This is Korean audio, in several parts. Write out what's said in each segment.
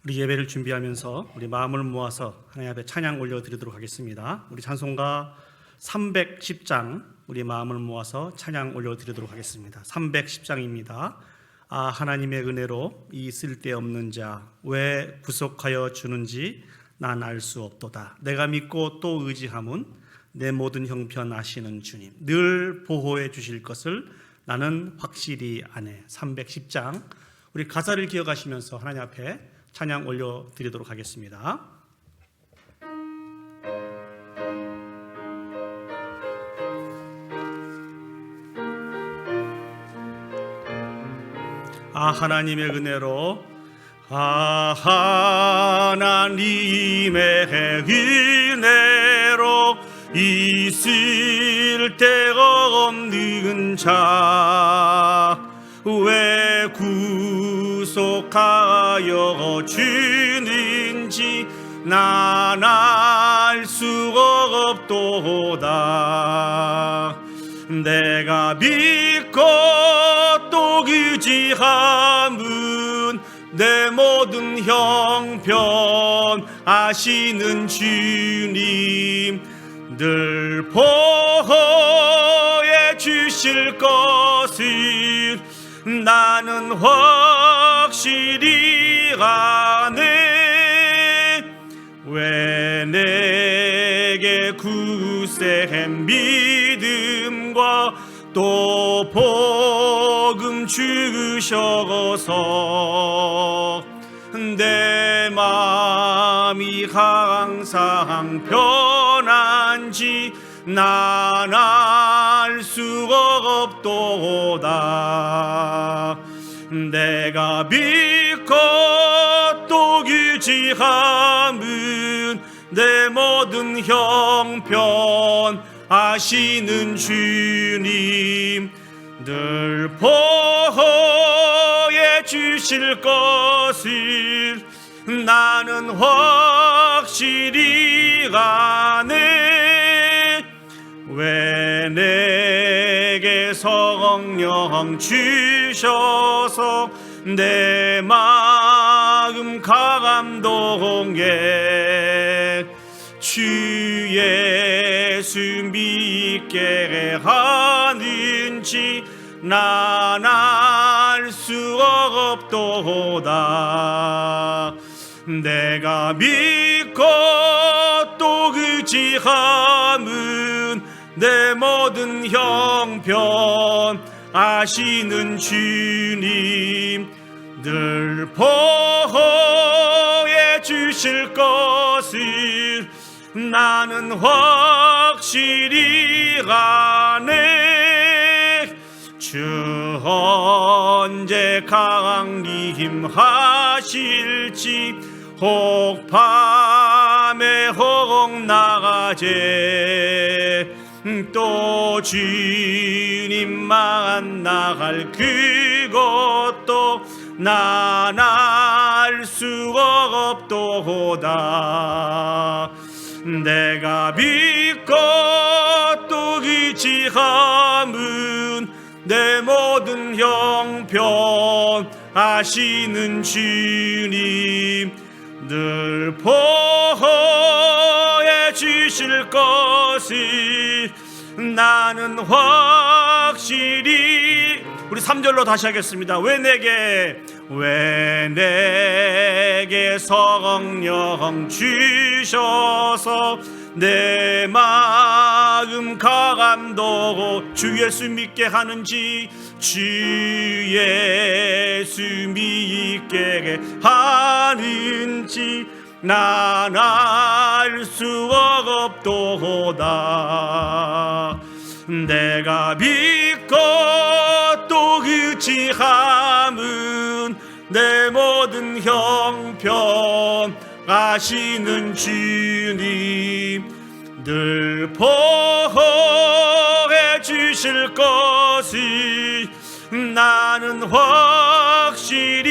우리 예배를 준비하면서 우리 마음을 모아서 하나님 앞에 찬양 올려드리도록 하겠습니다. 우리 찬송가 310장 우리 마음을 모아서 찬양 올려드리도록 하겠습니다. 310장입니다. 아, 하나님의 은혜로 이 쓸데없는 자 왜 구속하여 주는지 난 알 수 없도다. 내가 믿고 또 의지함은 내 모든 형편 아시는 주님, 늘 보호해 주실 것을 나는 확실히 아네. 310장 우리 가사를 기억하시면서 하나님 앞에 찬양 올려드리도록 하겠습니다. 아, 하나님의 은혜로, 아, 하나님의 은혜로 있을 데가 없는 자 왜 구속하여 주는지 난 알 수가 없도다. 내가 믿고 또 의지함은 내 모든 형편 아시는 주님, 늘 보호해 주실 것을 나는 확실히 아네. 왜 내게 굳센 믿음과 또 복음 주셔서 내 마음이 항상 편한지 난 알 수가 없도다. 내가 믿고 또 의지함은 내 모든 형편 아시는 주님, 늘 보호해 주실 것을 나는 확실히 아네. 왜 내게 성령 주셔서 내 마음 감동해 주 예수 믿게 하는지 난 알 수가 없도다. 내가 믿고 또 의지함은 내 모든 형편 아시는 주님, 늘 보호해 주실 것을 나는 확실히 아네. 주 언제 강림하실지 혹 밤에 혹 낮에 또 주님 만나갈 그것도 난 알 수가 없도다. 내가 믿고 또 의지함은 내 모든 형편 아시는 주님, 늘 보호해 주실 것을 나는 확실히. 우리 3절로 다시 하겠습니다. 왜 내게 성령 주셔서 내 마음 감동하고 주 예수 믿게 하는지 주 예수 믿게 하는지 난 알 수가 없도다. 내가 믿고 또 의지함은 내 모든 형편 아시는 주님, 늘 보호해 주실 것을 나는 확실히.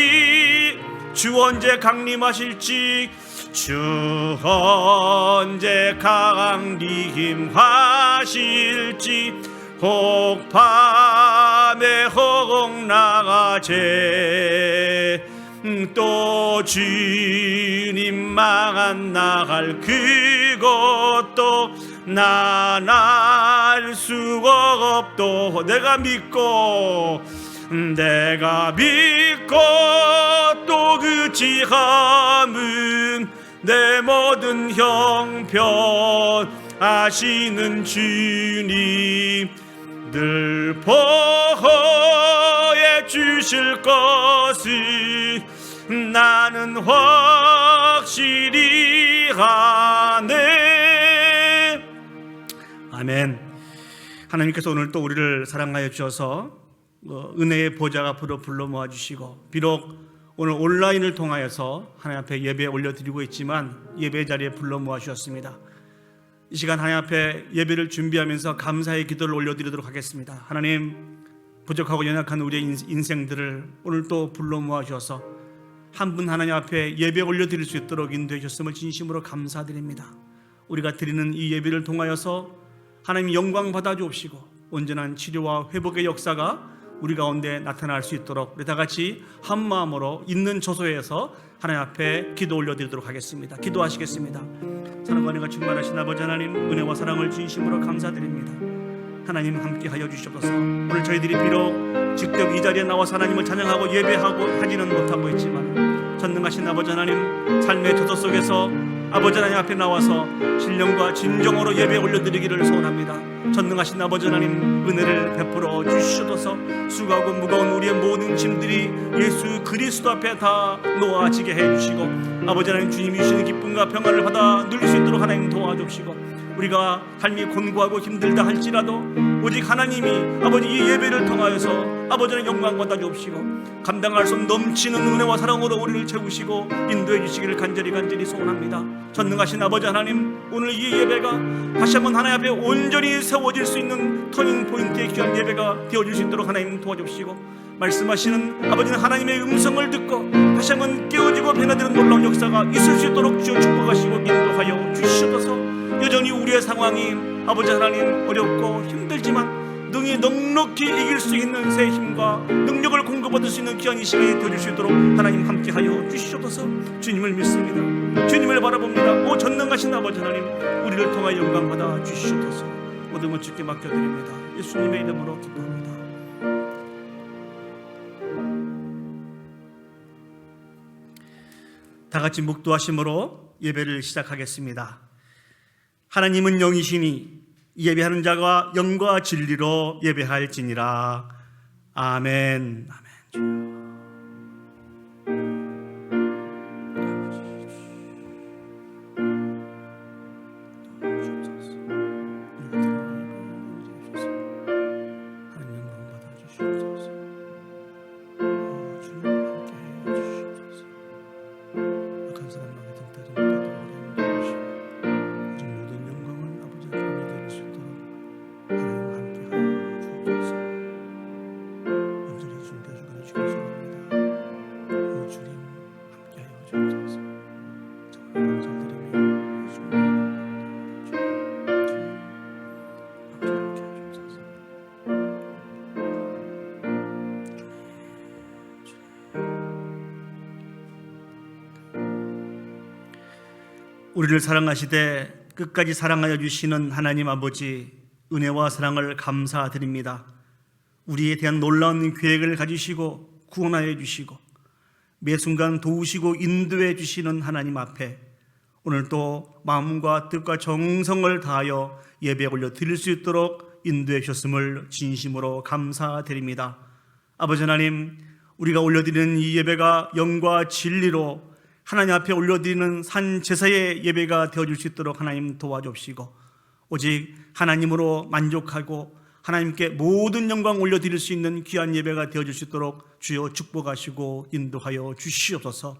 주 언제 강림하실지, 주 언제 강림하실지 혹 밤에 혹 낮에 또 주님만 나갈 그것도 난 알 수가 없도 내가 믿고 또 그치함은 내 모든 형편 아시는 주님 늘 보호해 주실 것을 나는 확실히 아네. 아멘. 하나님께서 오늘 또 우리를 사랑하여 주셔서 은혜의 보좌 앞으로 불러 모아주시고, 비록 오늘 온라인을 통하여서 하나님 앞에 예배 올려드리고 있지만 예배 자리에 불러 모아주셨습니다. 이 시간 하나님 앞에 예배를 준비하면서 감사의 기도를 올려드리도록 하겠습니다. 하나님, 부족하고 연약한 우리의 인생들을 오늘 또 불러 모아주셔서 한 분 하나님 앞에 예배 올려드릴 수 있도록 인도해 주셨음을 진심으로 감사드립니다. 우리가 드리는 이 예배를 통하여서 하나님 영광 받아 주옵시고 온전한 치료와 회복의 역사가 우리 가운데 나타날 수 있도록 우리 다 같이 한 마음으로 있는 저소에서 하나님 앞에 기도 올려드리도록 하겠습니다. 기도하시겠습니다. 사랑과 은혜가 충만하신 아버지 하나님, 은혜와 사랑을 진심으로 감사드립니다. 하나님 함께하여 주시옵소서. 오늘 저희들이 비록 직접 이 자리에 나와서 하나님을 찬양하고 예배하고 하지는 못하고 있지만 전능하신 아버지 하나님, 삶의 저소 속에서 아버지 하나님 앞에 나와서 신령과 진정으로 예배 올려드리기를 소원합니다. 전능하신 아버지 하나님, 은혜를 베풀어 주시옵소서. 수고하고 무거운 우리의 모든 짐들이 예수 그리스도 앞에 다 놓아지게 해주시고, 아버지 하나님 주님이 주시는 기쁨과 평안을 받아 누릴 수 있도록 하나님 도와주시고, 우리가 삶이 곤고하고 힘들다 할지라도 오직 하나님이 아버지 이 예배를 통하여서 아버지는 영광 받아 주옵시고 감당할 수 없는 넘치는 은혜와 사랑으로 우리를 채우시고 인도해 주시기를 간절히 소원합니다. 전능하신 아버지 하나님, 오늘 이 예배가 다시 한번 하나님 앞에 온전히 세워질 수 있는 터닝 포인트의 귀한 예배가 되어질 수 있도록 하나님 도와주시고, 말씀하시는 아버지는 하나님의 음성을 듣고 다시 한번 깨어지고 변화되는 놀라운 역사가 있을 수 있도록 주여 축복하시고 인도하여 주시옵소서. 여전히 우리의 상황이 아버지 하나님 어렵고 힘들지만 능히 넉넉히 이길 수 있는 새 힘과 능력을 공급받을 수 있는 귀한 이 시간이 되어줄 수 있도록 하나님 함께하여 주시옵소서. 주님을 믿습니다. 주님을 바라봅니다. 오 전능하신 아버지 하나님, 우리를 통하여 영광 받아 주시옵소서. 모든 것 주께 맡겨드립니다. 예수님의 이름으로 기도합니다. 다 같이 묵도하심으로 예배를 시작하겠습니다. 하나님은 영이시니 예배하는 자가 영과 진리로 예배할지니라. 아멘. 아멘. 우리를 사랑하시되 끝까지 사랑하여 주시는 하나님 아버지, 은혜와 사랑을 감사드립니다. 우리에 대한 놀라운 계획을 가지시고 구원하여 주시고 매 순간 도우시고 인도해 주시는 하나님 앞에 오늘 또 마음과 뜻과 정성을 다하여 예배 올려 드릴 수 있도록 인도해 주셨음을 진심으로 감사드립니다. 아버지 하나님, 우리가 올려드리는 이 예배가 영과 진리로 하나님 앞에 올려드리는 산 제사의 예배가 되어줄 수 있도록 하나님 도와주시고 오직 하나님으로 만족하고 하나님께 모든 영광 올려드릴 수 있는 귀한 예배가 되어줄 수 있도록 주여 축복하시고 인도하여 주시옵소서.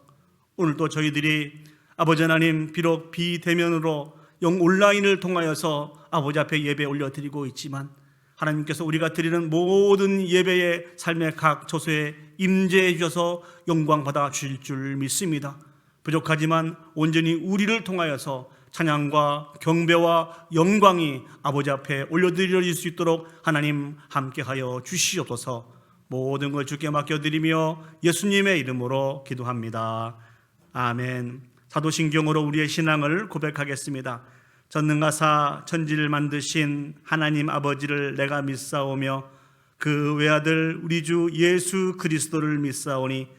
오늘도 저희들이 아버지 하나님, 비록 비대면으로 온라인을 통하여서 아버지 앞에 예배 올려드리고 있지만 하나님께서 우리가 드리는 모든 예배의 삶의 각 처소에 임재해 주셔서 영광 받아 주실 줄 믿습니다. 부족하지만 온전히 우리를 통하여서 찬양과 경배와 영광이 아버지 앞에 올려드릴 수 있도록 하나님 함께하여 주시옵소서. 모든 걸 주께 맡겨드리며 예수님의 이름으로 기도합니다. 아멘. 사도신경으로 우리의 신앙을 고백하겠습니다. 전능하사 천지를 만드신 하나님 아버지를 내가 믿사오며 그 외아들 우리 주 예수 그리스도를 믿사오니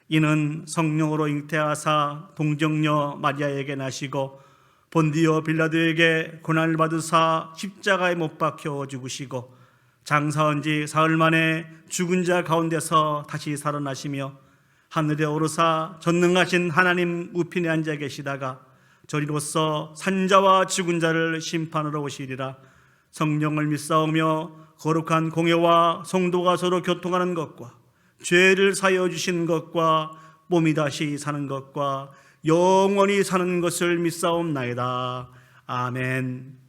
이는 성령으로 잉태하사 동정녀 마리아에게 나시고 본디오 빌라도에게 고난을 받으사 십자가에 못 박혀 죽으시고 장사한 지 사흘 만에 죽은 자 가운데서 다시 살아나시며 하늘에 오르사 전능하신 하나님 우편에 앉아 계시다가 저리로서 산자와 죽은 자를 심판하러 오시리라. 성령을 믿사오며 거룩한 공예와 성도가 서로 교통하는 것과 죄를 사하여 주신 것과 몸이 다시 사는 것과 영원히 사는 것을 믿사옵나이다. 아멘.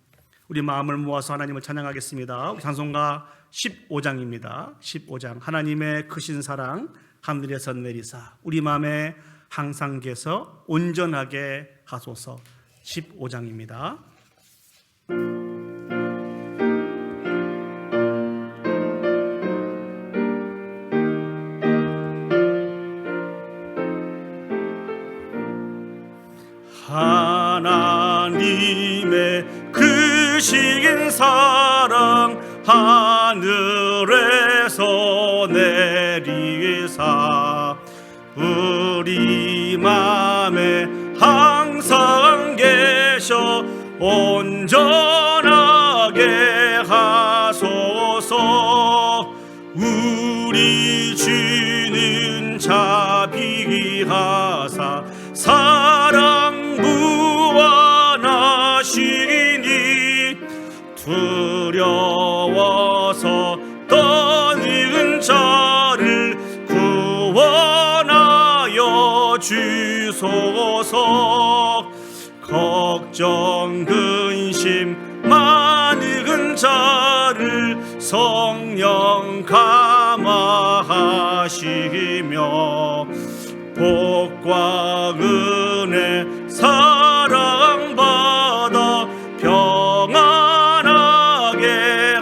우리 마음을 모아서 하나님을 찬양하겠습니다. 찬송가 15장입니다. 15장. 하나님의 크신 사랑 하늘에서 내리사 우리 마음에 항상 계서 온전하게 하소서. 15장입니다. 하나님의 크신 사랑 하늘에서 내리사 우리 맘에 항상 계셔 온전하게 하소서. 우리 주는 자비하사 사랑 무한하시니 두려워서 떠는 자를 구원하여 주소서. 걱정 근심 많은 자를 성령 감화하시며 복과 은혜 사랑받아 평안하게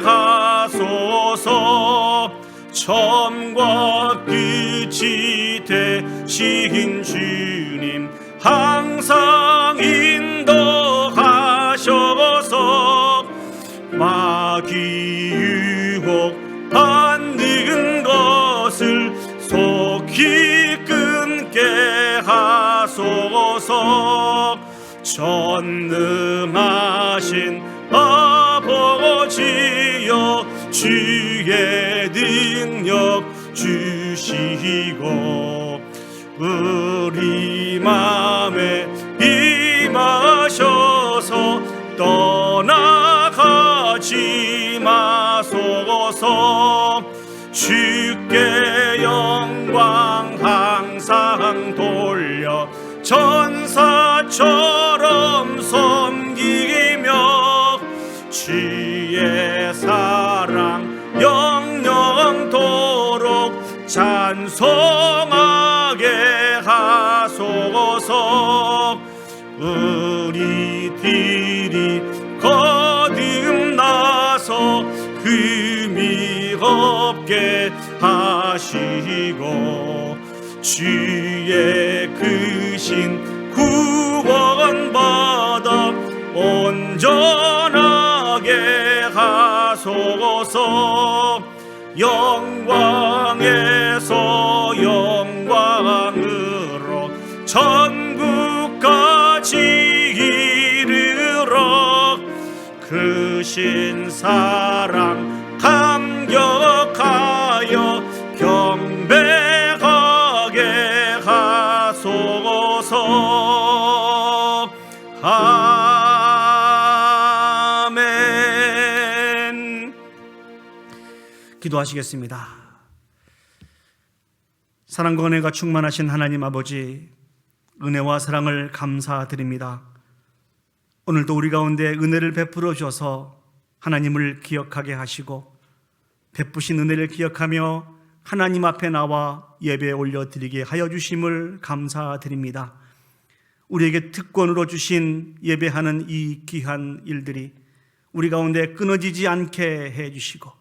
하소서. 처음과 끝이 되신 주님 항상 인도하셔서 마귀 유혹 받는 것을 속히 끊게 하소서. 전능하신 아버지여 주의 능력 주시고 우리 맘에 임하셔서 떠나가지 마소서. 주께 영광 항상 돌려 천사처럼 섬기며 주의 사랑 영영토록 찬송하게 하소서. 우리들이 거듭나서 흠이 없게 하시고 주의 크신 구원받아 온전하게 하소서. 영광에서 영광으로 천국까지 이르러 크신 사랑 감격하여 경배하게 하소서. 아멘. 기도하시겠습니다. 사랑과 은혜가 충만하신 하나님 아버지, 은혜와 사랑을 감사드립니다. 오늘도 우리 가운데 은혜를 베풀어 주셔서 하나님을 기억하게 하시고 베푸신 은혜를 기억하며 하나님 앞에 나와 예배 올려드리게 하여 주심을 감사드립니다. 우리에게 특권으로 주신 예배하는 이 귀한 일들이 우리 가운데 끊어지지 않게 해주시고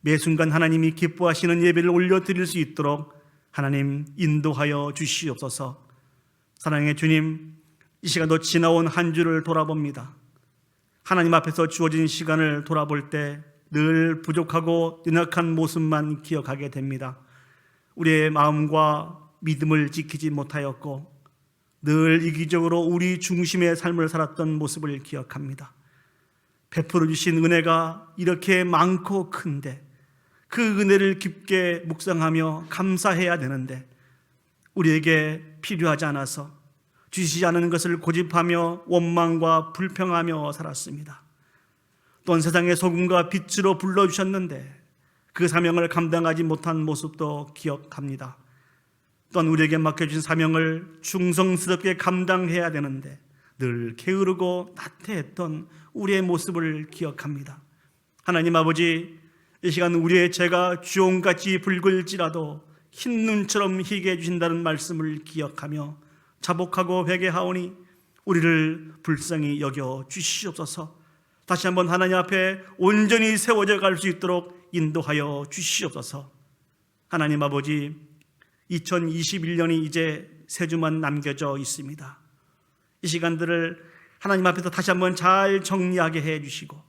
매 순간 하나님이 기뻐하시는 예배를 올려드릴 수 있도록 하나님 인도하여 주시옵소서. 사랑의 주님, 이 시간도 지나온 한 주를 돌아봅니다. 하나님 앞에서 주어진 시간을 돌아볼 때 늘 부족하고 연약한 모습만 기억하게 됩니다. 우리의 마음과 믿음을 지키지 못하였고 늘 이기적으로 우리 중심의 삶을 살았던 모습을 기억합니다. 베풀어 주신 은혜가 이렇게 많고 큰데 그 은혜를 깊게 묵상하며 감사해야 되는데 우리에게 필요하지 않아서 주시지 않은 것을 고집하며 원망과 불평하며 살았습니다. 또한 세상의 소금과 빛으로 불러주셨는데 그 사명을 감당하지 못한 모습도 기억합니다. 또한 우리에게 맡겨주신 사명을 충성스럽게 감당해야 되는데 늘 게으르고 나태했던 우리의 모습을 기억합니다. 하나님 아버지, 이 시간 우리의 죄가 주홍같이 붉을지라도 흰 눈처럼 희게 해주신다는 말씀을 기억하며 자복하고 회개하오니 우리를 불쌍히 여겨 주시옵소서. 다시 한번 하나님 앞에 온전히 세워져 갈 수 있도록 인도하여 주시옵소서. 하나님 아버지, 2021년이 이제 3주만 남겨져 있습니다. 이 시간들을 하나님 앞에서 다시 한번 잘 정리하게 해주시고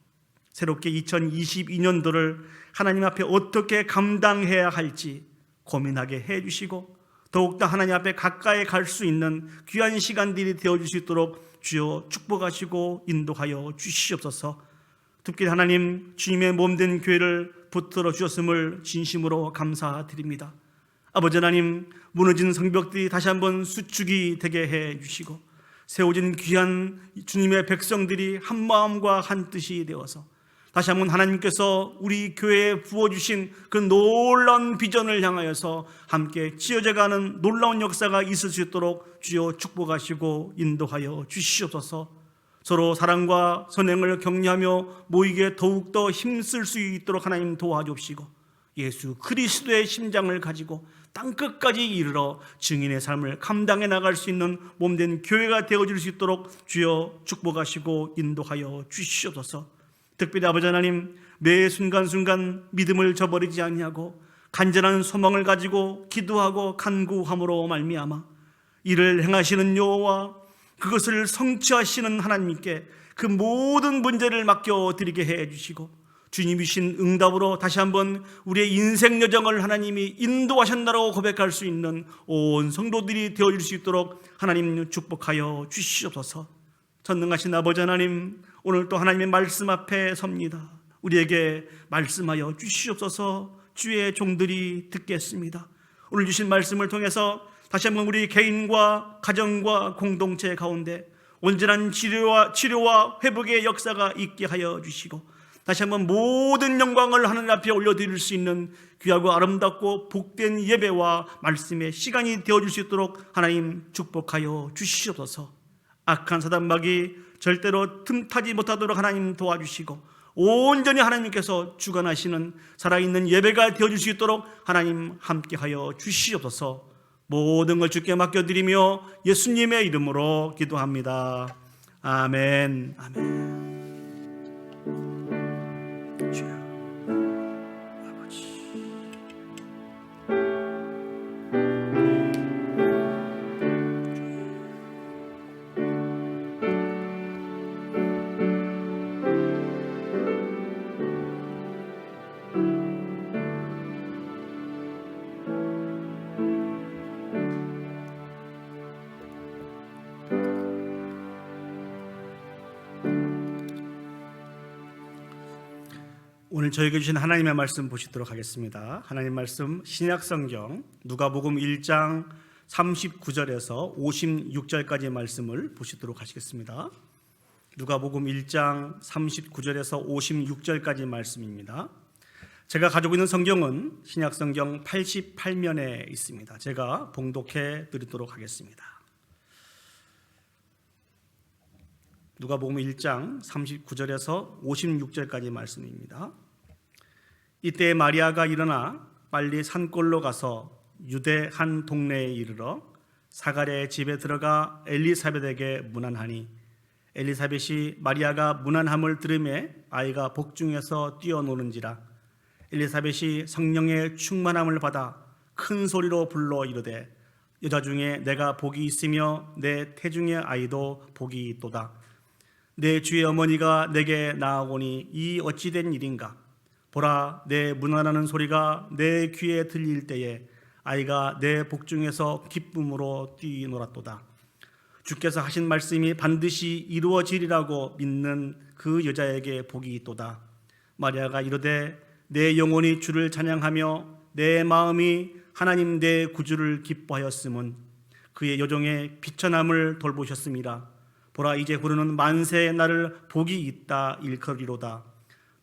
새롭게 2022년도를 하나님 앞에 어떻게 감당해야 할지 고민하게 해주시고 더욱더 하나님 앞에 가까이 갈 수 있는 귀한 시간들이 되어줄 수 있도록 주여 축복하시고 인도하여 주시옵소서. 특별히 하나님, 주님의 몸된 교회를 붙들어 주셨음을 진심으로 감사드립니다. 아버지 하나님, 무너진 성벽들이 다시 한번 수축이 되게 해주시고 세워진 귀한 주님의 백성들이 한 마음과 한 뜻이 되어서 다시 한번 하나님께서 우리 교회에 부어주신 그 놀라운 비전을 향하여서 함께 지어져가는 놀라운 역사가 있을 수 있도록 주여 축복하시고 인도하여 주시옵소서. 서로 사랑과 선행을 격려하며 모이게 더욱더 힘쓸 수 있도록 하나님 도와주시고 예수 그리스도의 심장을 가지고 땅끝까지 이르러 증인의 삶을 감당해 나갈 수 있는 몸된 교회가 되어질 수 있도록 주여 축복하시고 인도하여 주시옵소서. 특별히 아버지 하나님, 매 순간순간 믿음을 저버리지 아니하고 간절한 소망을 가지고 기도하고 간구함으로 말미암아 이를 행하시는 여호와 그것을 성취하시는 하나님께 그 모든 문제를 맡겨드리게 해주시고 주님이신 응답으로 다시 한번 우리의 인생 여정을 하나님이 인도하셨다고 고백할 수 있는 온 성도들이 되어질 수 있도록 하나님 축복하여 주시옵소서. 전능하신 아버지 하나님, 오늘 또 하나님의 말씀 앞에 섭니다. 우리에게 말씀하여 주시옵소서. 주의 종들이 듣겠습니다. 오늘 주신 말씀을 통해서 다시 한번 우리 개인과 가정과 공동체 가운데 온전한 치료와 회복의 역사가 있게 하여 주시고 다시 한번 모든 영광을 하나님 앞에 올려드릴 수 있는 귀하고 아름답고 복된 예배와 말씀의 시간이 되어줄 수 있도록 하나님 축복하여 주시옵소서. 악한 사단막이 절대로 틈타지 못하도록 하나님 도와주시고 온전히 하나님께서 주관하시는 살아있는 예배가 되어줄 수 있도록 하나님 함께하여 주시옵소서. 모든 걸 주께 맡겨드리며 예수님의 이름으로 기도합니다. 아멘. 아멘. 주여, 아버지. 오늘 저에게 주신 하나님의 말씀 보시도록 하겠습니다. 하나님 말씀 신약성경 누가복음 1장 39절에서 56절까지의 말씀을 보시도록 하시겠습니다. 누가복음 1장 39절에서 56절까지의 말씀입니다. 제가 가지고 있는 성경은 신약성경 88면에 있습니다. 제가 봉독해 드리도록 하겠습니다. 누가복음 1장 39절에서 56절까지 말씀입니다. 이때 마리아가 일어나 빨리 산골로 가서 유대 한 동네에 이르러 사가랴의 집에 들어가 엘리사벳에게 문안하니 엘리사벳이 마리아가 문안함을 들으매 아이가 복중에서 뛰어노는지라. 엘리사벳이 성령의 충만함을 받아 큰 소리로 불러 이르되 여자 중에 내가 복이 있으며 내 태중의 아이도 복이 있도다. 내 주의 어머니가 내게 나아오니 이 어찌된 일인가? 보라, 내 문안하는 소리가 내 귀에 들릴 때에 아이가 내 복중에서 기쁨으로 뛰놀았도다. 주께서 하신 말씀이 반드시 이루어지리라고 믿는 그 여자에게 복이 있도다. 마리아가 이르되 내 영혼이 주를 찬양하며 내 마음이 하나님 내 구주를 기뻐하였음은 그의 여종의 비천함을 돌보셨습니다. 보라, 이제 부르는 만세의 날을 복이 있다 일컬이로다.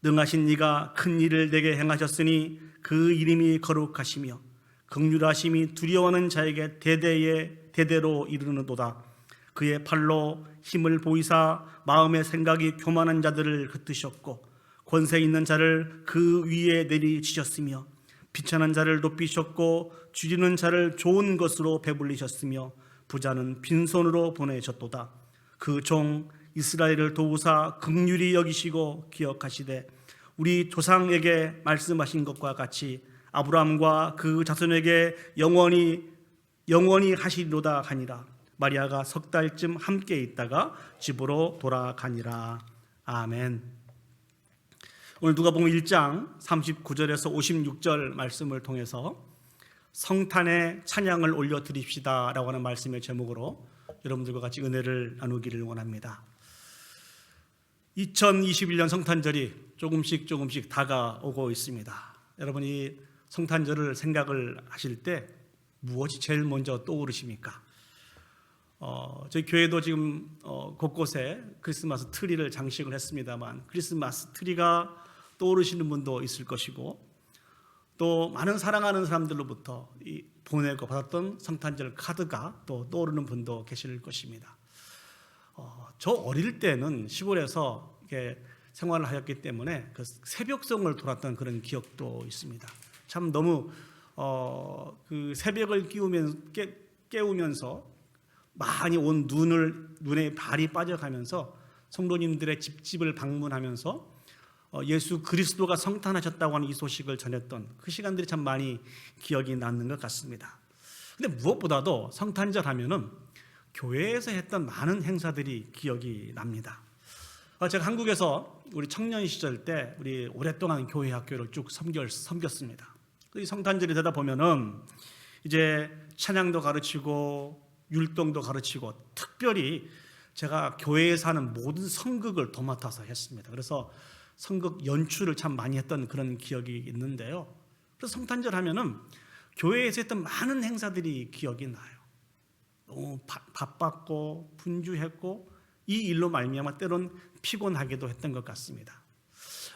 능하신 이가 큰 일을 내게 행하셨으니 그 이름이 거룩하시며 긍휼하심이 두려워하는 자에게 대대로 이르는도다. 그의 팔로 힘을 보이사 마음의 생각이 교만한 자들을 흩으셨고 권세 있는 자를 그 위에 내리치셨으며 비천한 자를 높이셨고 줄이는 자를 좋은 것으로 배불리셨으며 부자는 빈손으로 보내셨도다. 그 종 이스라엘을 도우사 긍휼히 여기시고 기억하시되 우리 조상에게 말씀하신 것과 같이 아브라함과 그 자손에게 영원히 하시리로다 하니라. 마리아가 석 달쯤 함께 있다가 집으로 돌아가니라. 아멘. 오늘 누가복음 1장 39절에서 56절 말씀을 통해서 성탄의 찬양을 올려드립시다 라고 하는 말씀의 제목으로 여러분들과 같이 은혜를 나누기를 원합니다. 2021년 성탄절이 조금씩 다가오고 있습니다. 여러분이 성탄절을 생각을 하실 때 무엇이 제일 먼저 떠오르십니까? 저희 교회도 지금 곳곳에 크리스마스 트리를 장식을 했습니다만 크리스마스 트리가 떠오르시는 분도 있을 것이고 또 많은 사랑하는 사람들로부터 보내고 받았던 성탄절 카드가 또 떠오르는 분도 계실 것입니다. 저 어릴 때는 시골에서 이렇게 생활을 하였기 때문에 그 새벽송을 돌았던 그런 기억도 있습니다. 참 너무 그 새벽을 깨우면서 많이 온 눈에 발이 빠져가면서 성도님들의 집집을 방문하면서 예수 그리스도가 성탄하셨다고 하는 이 소식을 전했던 그 시간들이 참 많이 기억이 나는 것 같습니다. 근데 무엇보다도 성탄절 하면은 교회에서 했던 많은 행사들이 기억이 납니다. 제가 한국에서 우리 청년 시절 때 우리 오랫동안 교회 학교를 쭉 섬겼습니다. 이 성탄절이 되다 보면은 이제 찬양도 가르치고 율동도 가르치고 특별히 제가 교회에서 하는 모든 성극을 도맡아서 했습니다. 그래서 성극 연출을 참 많이 했던 그런 기억이 있는데요. 그래서 성탄절 하면은 교회에서 했던 많은 행사들이 기억이 나요. 너무 바빴고 분주했고 이 일로 말미암아 때론 피곤하기도 했던 것 같습니다.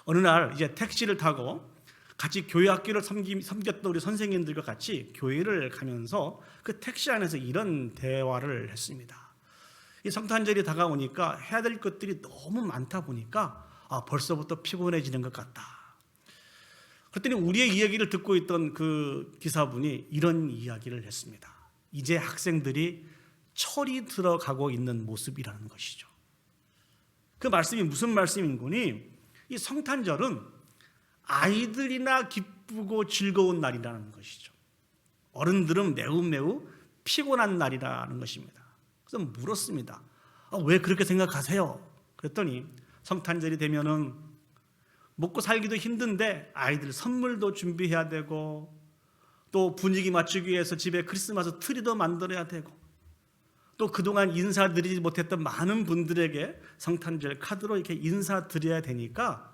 어느 날 이제 택시를 타고 같이 교회 학교를 섬겼던 우리 선생님들과 같이 교회를 가면서 그 택시 안에서 이런 대화를 했습니다. 이 성탄절이 다가오니까 해야 될 것들이 너무 많다 보니까 벌써부터 피곤해지는 것 같다. 그랬더니 우리의 이야기를 듣고 있던 그 기사분이 이런 이야기를 했습니다. 이제 학생들이 철이 들어가고 있는 모습이라는 것이죠. 그 말씀이 무슨 말씀인 거니? 이 성탄절은 아이들이나 기쁘고 즐거운 날이라는 것이죠. 어른들은 매우 피곤한 날이라는 것입니다. 그래서 물었습니다. 왜 그렇게 생각하세요? 그랬더니 성탄절이 되면은 먹고 살기도 힘든데 아이들 선물도 준비해야 되고 또 분위기 맞추기 위해서 집에 크리스마스 트리도 만들어야 되고 또 그동안 인사드리지 못했던 많은 분들에게 성탄절 카드로 이렇게 인사드려야 되니까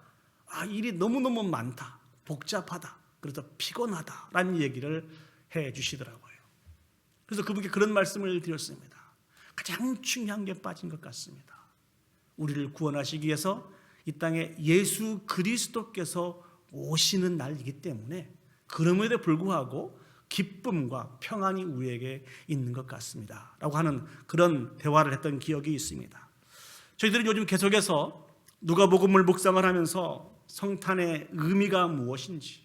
일이 너무너무 많다, 복잡하다, 그래서 피곤하다라는 얘기를 해 주시더라고요. 그래서 그분께 그런 말씀을 드렸습니다. 가장 중요한 게 빠진 것 같습니다. 우리를 구원하시기 위해서 이 땅에 예수 그리스도께서 오시는 날이기 때문에 그럼에도 불구하고 기쁨과 평안이 우리에게 있는 것 같습니다 라고 하는 그런 대화를 했던 기억이 있습니다. 저희들은 요즘 계속해서 누가복음을 묵상을 하면서 성탄의 의미가 무엇인지,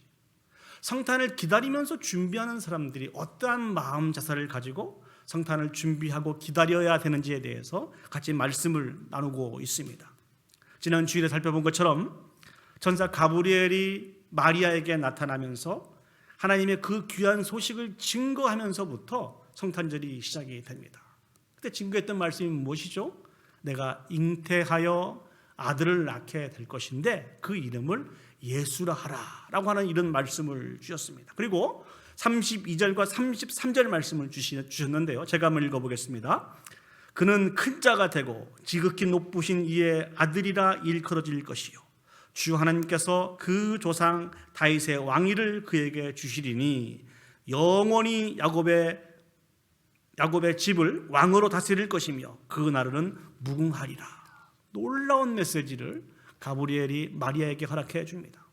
성탄을 기다리면서 준비하는 사람들이 어떠한 마음 자세를 가지고 성탄을 준비하고 기다려야 되는지에 대해서 같이 말씀을 나누고 있습니다. 지난 주일에 살펴본 것처럼 천사 가브리엘이 마리아에게 나타나면서 하나님의 그 귀한 소식을 증거하면서부터 성탄절이 시작이 됩니다. 그때 증거했던 말씀이 무엇이죠? 내가 잉태하여 아들을 낳게 될 것인데 그 이름을 예수라 하라 라고 하는 이런 말씀을 주셨습니다. 그리고 32절과 33절 말씀을 주셨는데요, 제가 한번 읽어보겠습니다. 그는 큰 자가 되고 지극히 높으신 이의 아들이라 일컬어질 것이요 주 하나님께서 그 조상 다윗의 왕위를 그에게 주시리니 영원히 야곱의 집을 왕으로 다스릴 것이며 그 나라는 무궁하리라. 놀라운 메시지를 가브리엘이 마리아에게 허락해 줍니다.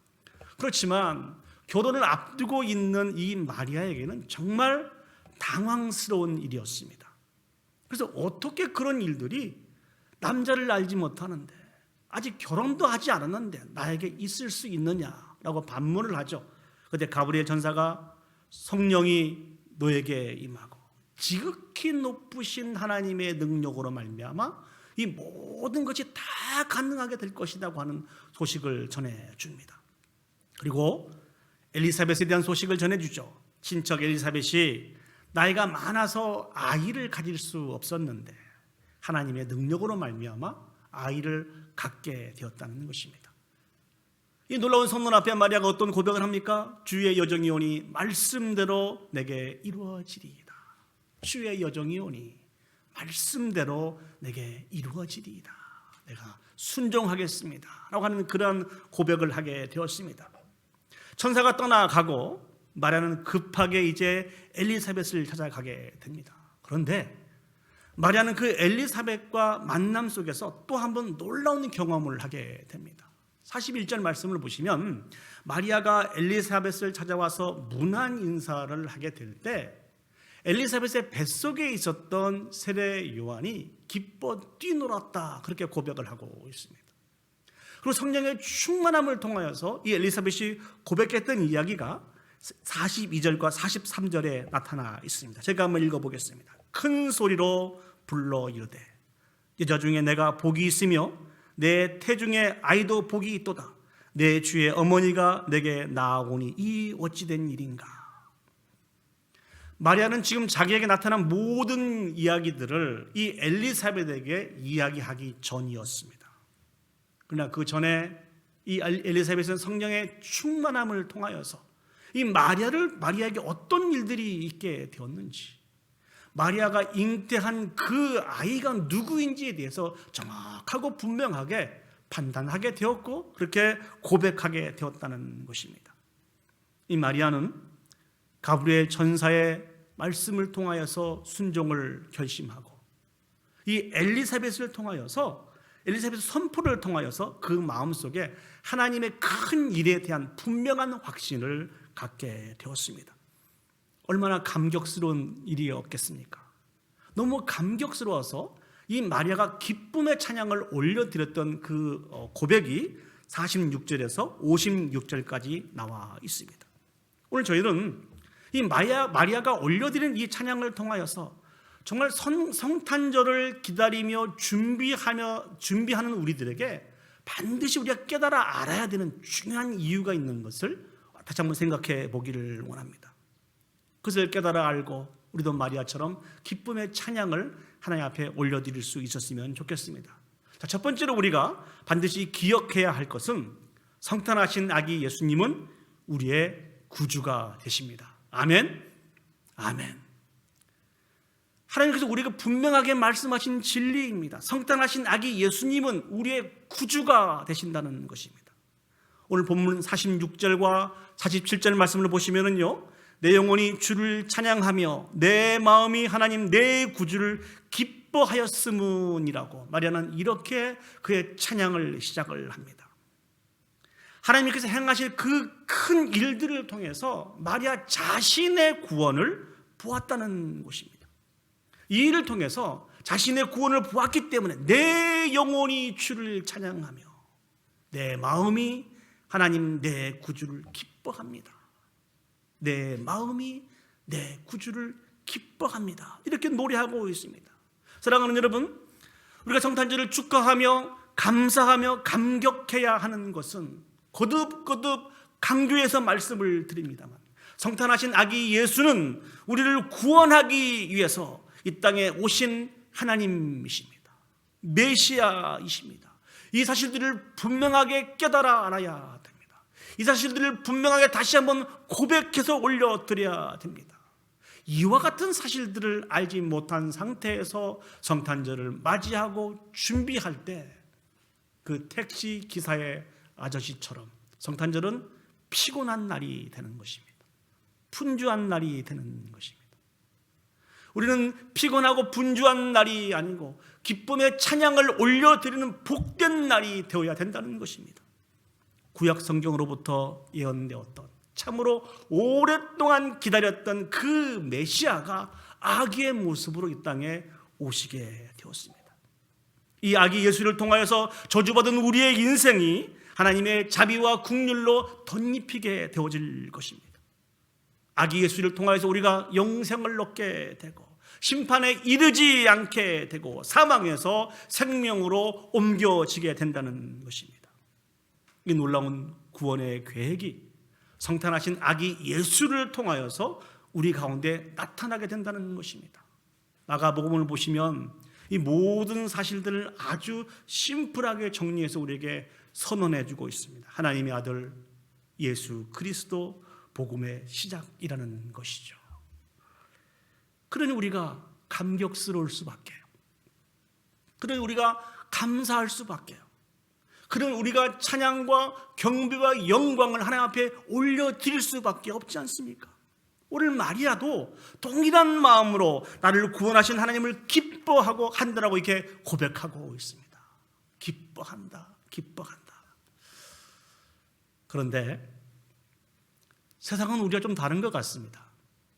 그렇지만 결혼을 앞두고 있는 이 마리아에게는 정말 당황스러운 일이었습니다. 그래서 어떻게 그런 일들이 남자를 알지 못하는데 아직 결혼도 하지 않았는데 나에게 있을 수 있느냐라고 반문을 하죠. 그때 가브리엘 전사가 성령이 너에게 임하고 지극히 높으신 하나님의 능력으로 말미암아 이 모든 것이 다 가능하게 될 것이라고 하는 소식을 전해줍니다. 그리고 엘리사벳에 대한 소식을 전해주죠. 친척 엘리사벳이 나이가 많아서 아이를 가질 수 없었는데 하나님의 능력으로 말미암아 아이를 갖게 되었다는 것입니다. 이 놀라운 선언 앞에 마리아가 어떤 고백을 합니까? 주의 여정이 오니 말씀대로 내게 이루어지리이다. 주의 여정이 오니 말씀대로 내게 이루어지리이다. 내가 순종하겠습니다 라고 하는 그러한 고백을 하게 되었습니다. 천사가 떠나가고 마리아는 급하게 이제 엘리사벳을 찾아가게 됩니다. 그런데 마리아는 그 엘리사벳과 만남 속에서 또 한 번 놀라운 경험을 하게 됩니다. 41절 말씀을 보시면 마리아가 엘리사벳을 찾아와서 문안 인사를 하게 될 때 엘리사벳의 뱃속에 있었던 세례 요한이 기뻐 뛰놀았다 그렇게 고백을 하고 있습니다. 그리고 성령의 충만함을 통하여서 이 엘리사벳이 고백했던 이야기가 42절과 43절에 나타나 있습니다. 제가 한번 읽어보겠습니다. 큰 소리로 불러 이르되 여자 중에 내가 복이 있으며 내 태중에 아이도 복이 있도다. 내 주의 어머니가 내게 나아오니 이 어찌된 일인가. 마리아는 지금 자기에게 나타난 모든 이야기들을 이 엘리사벳에게 이야기하기 전이었습니다. 그러나 그 전에 이 엘리사벳은 성령의 충만함을 통하여서 이 마리아에게 어떤 일들이 있게 되었는지, 마리아가 잉태한 그 아이가 누구인지에 대해서 정확하고 분명하게 판단하게 되었고 그렇게 고백하게 되었다는 것입니다. 이 마리아는 가브리엘 전사의 말씀을 통하여서 순종을 결심하고 이 엘리사벳을 통하여서 엘리사벳의 선포를 통하여서 그 마음속에 하나님의 큰 일에 대한 분명한 확신을 갖게 되었습니다. 얼마나 감격스러운 일이었겠습니까? 너무 감격스러워서 이 마리아가 기쁨의 찬양을 올려드렸던 그 고백이 46절에서 56절까지 나와 있습니다. 오늘 저희는 이 마리아가 올려드린 이 찬양을 통하여서 정말 성탄절을 기다리며 준비하는 우리들에게 반드시 우리가 깨달아 알아야 되는 중요한 이유가 있는 것을 다시 한번 생각해 보기를 원합니다. 그것을 깨달아 알고 우리도 마리아처럼 기쁨의 찬양을 하나님 앞에 올려드릴 수 있었으면 좋겠습니다. 자, 첫 번째로 우리가 반드시 기억해야 할 것은 성탄하신 아기 예수님은 우리의 구주가 되십니다. 아멘. 아멘. 하나님께서 우리가 분명하게 말씀하신 진리입니다. 성탄하신 아기 예수님은 우리의 구주가 되신다는 것입니다. 오늘 본문 46절과 47절 말씀을 보시면은요, 내 영혼이 주를 찬양하며 내 마음이 하나님 내 구주를 기뻐하였음이라고 마리아는 이렇게 그의 찬양을 시작을 합니다. 하나님께서 행하실 그 큰 일들을 통해서 마리아 자신의 구원을 보았다는 것입니다. 이 일을 통해서 자신의 구원을 보았기 때문에 내 영혼이 주를 찬양하며 내 마음이 하나님 내 구주를 기뻐합니다. 내 마음이 내 구주를 기뻐합니다. 이렇게 노래하고 있습니다. 사랑하는 여러분, 우리가 성탄절을 축하하며 감사하며 감격해야 하는 것은 거듭거듭 강조해서 말씀을 드립니다만, 성탄하신 아기 예수는 우리를 구원하기 위해서 이 땅에 오신 하나님이십니다. 메시아이십니다. 이 사실들을 분명하게 깨달아 알아야 됩니다. 이 사실들을 분명하게 다시 한번 고백해서 올려드려야 됩니다. 이와 같은 사실들을 알지 못한 상태에서 성탄절을 맞이하고 준비할 때 그 택시 기사의 아저씨처럼 성탄절은 피곤한 날이 되는 것입니다. 분주한 날이 되는 것입니다. 우리는 피곤하고 분주한 날이 아니고 기쁨의 찬양을 올려드리는 복된 날이 되어야 된다는 것입니다. 구약 성경으로부터 예언되었던, 참으로 오랫동안 기다렸던 그 메시아가 아기의 모습으로 이 땅에 오시게 되었습니다. 이 아기 예수를 통하여서 저주받은 우리의 인생이 하나님의 자비와 긍휼로 덧입히게 되어질 것입니다. 아기 예수를 통하여서 우리가 영생을 얻게 되고 심판에 이르지 않게 되고 사망에서 생명으로 옮겨지게 된다는 것입니다. 이 놀라운 구원의 계획이 성탄하신 아기 예수를 통하여서 우리 가운데 나타나게 된다는 것입니다. 마가복음을 보시면 이 모든 사실들을 아주 심플하게 정리해서 우리에게 선언해 주고 있습니다. 하나님의 아들 예수 그리스도 복음의 시작이라는 것이죠. 그러니 우리가 감격스러울 수밖에요. 그러니 우리가 감사할 수밖에요. 그러니 우리가 찬양과 경배와 영광을 하나님 앞에 올려드릴 수밖에 없지 않습니까? 오늘 마리아도 동일한 마음으로 나를 구원하신 하나님을 기뻐하고 한다라고 이렇게 고백하고 있습니다. 기뻐한다, 기뻐한다. 그런데 세상은 우리가 좀 다른 것 같습니다.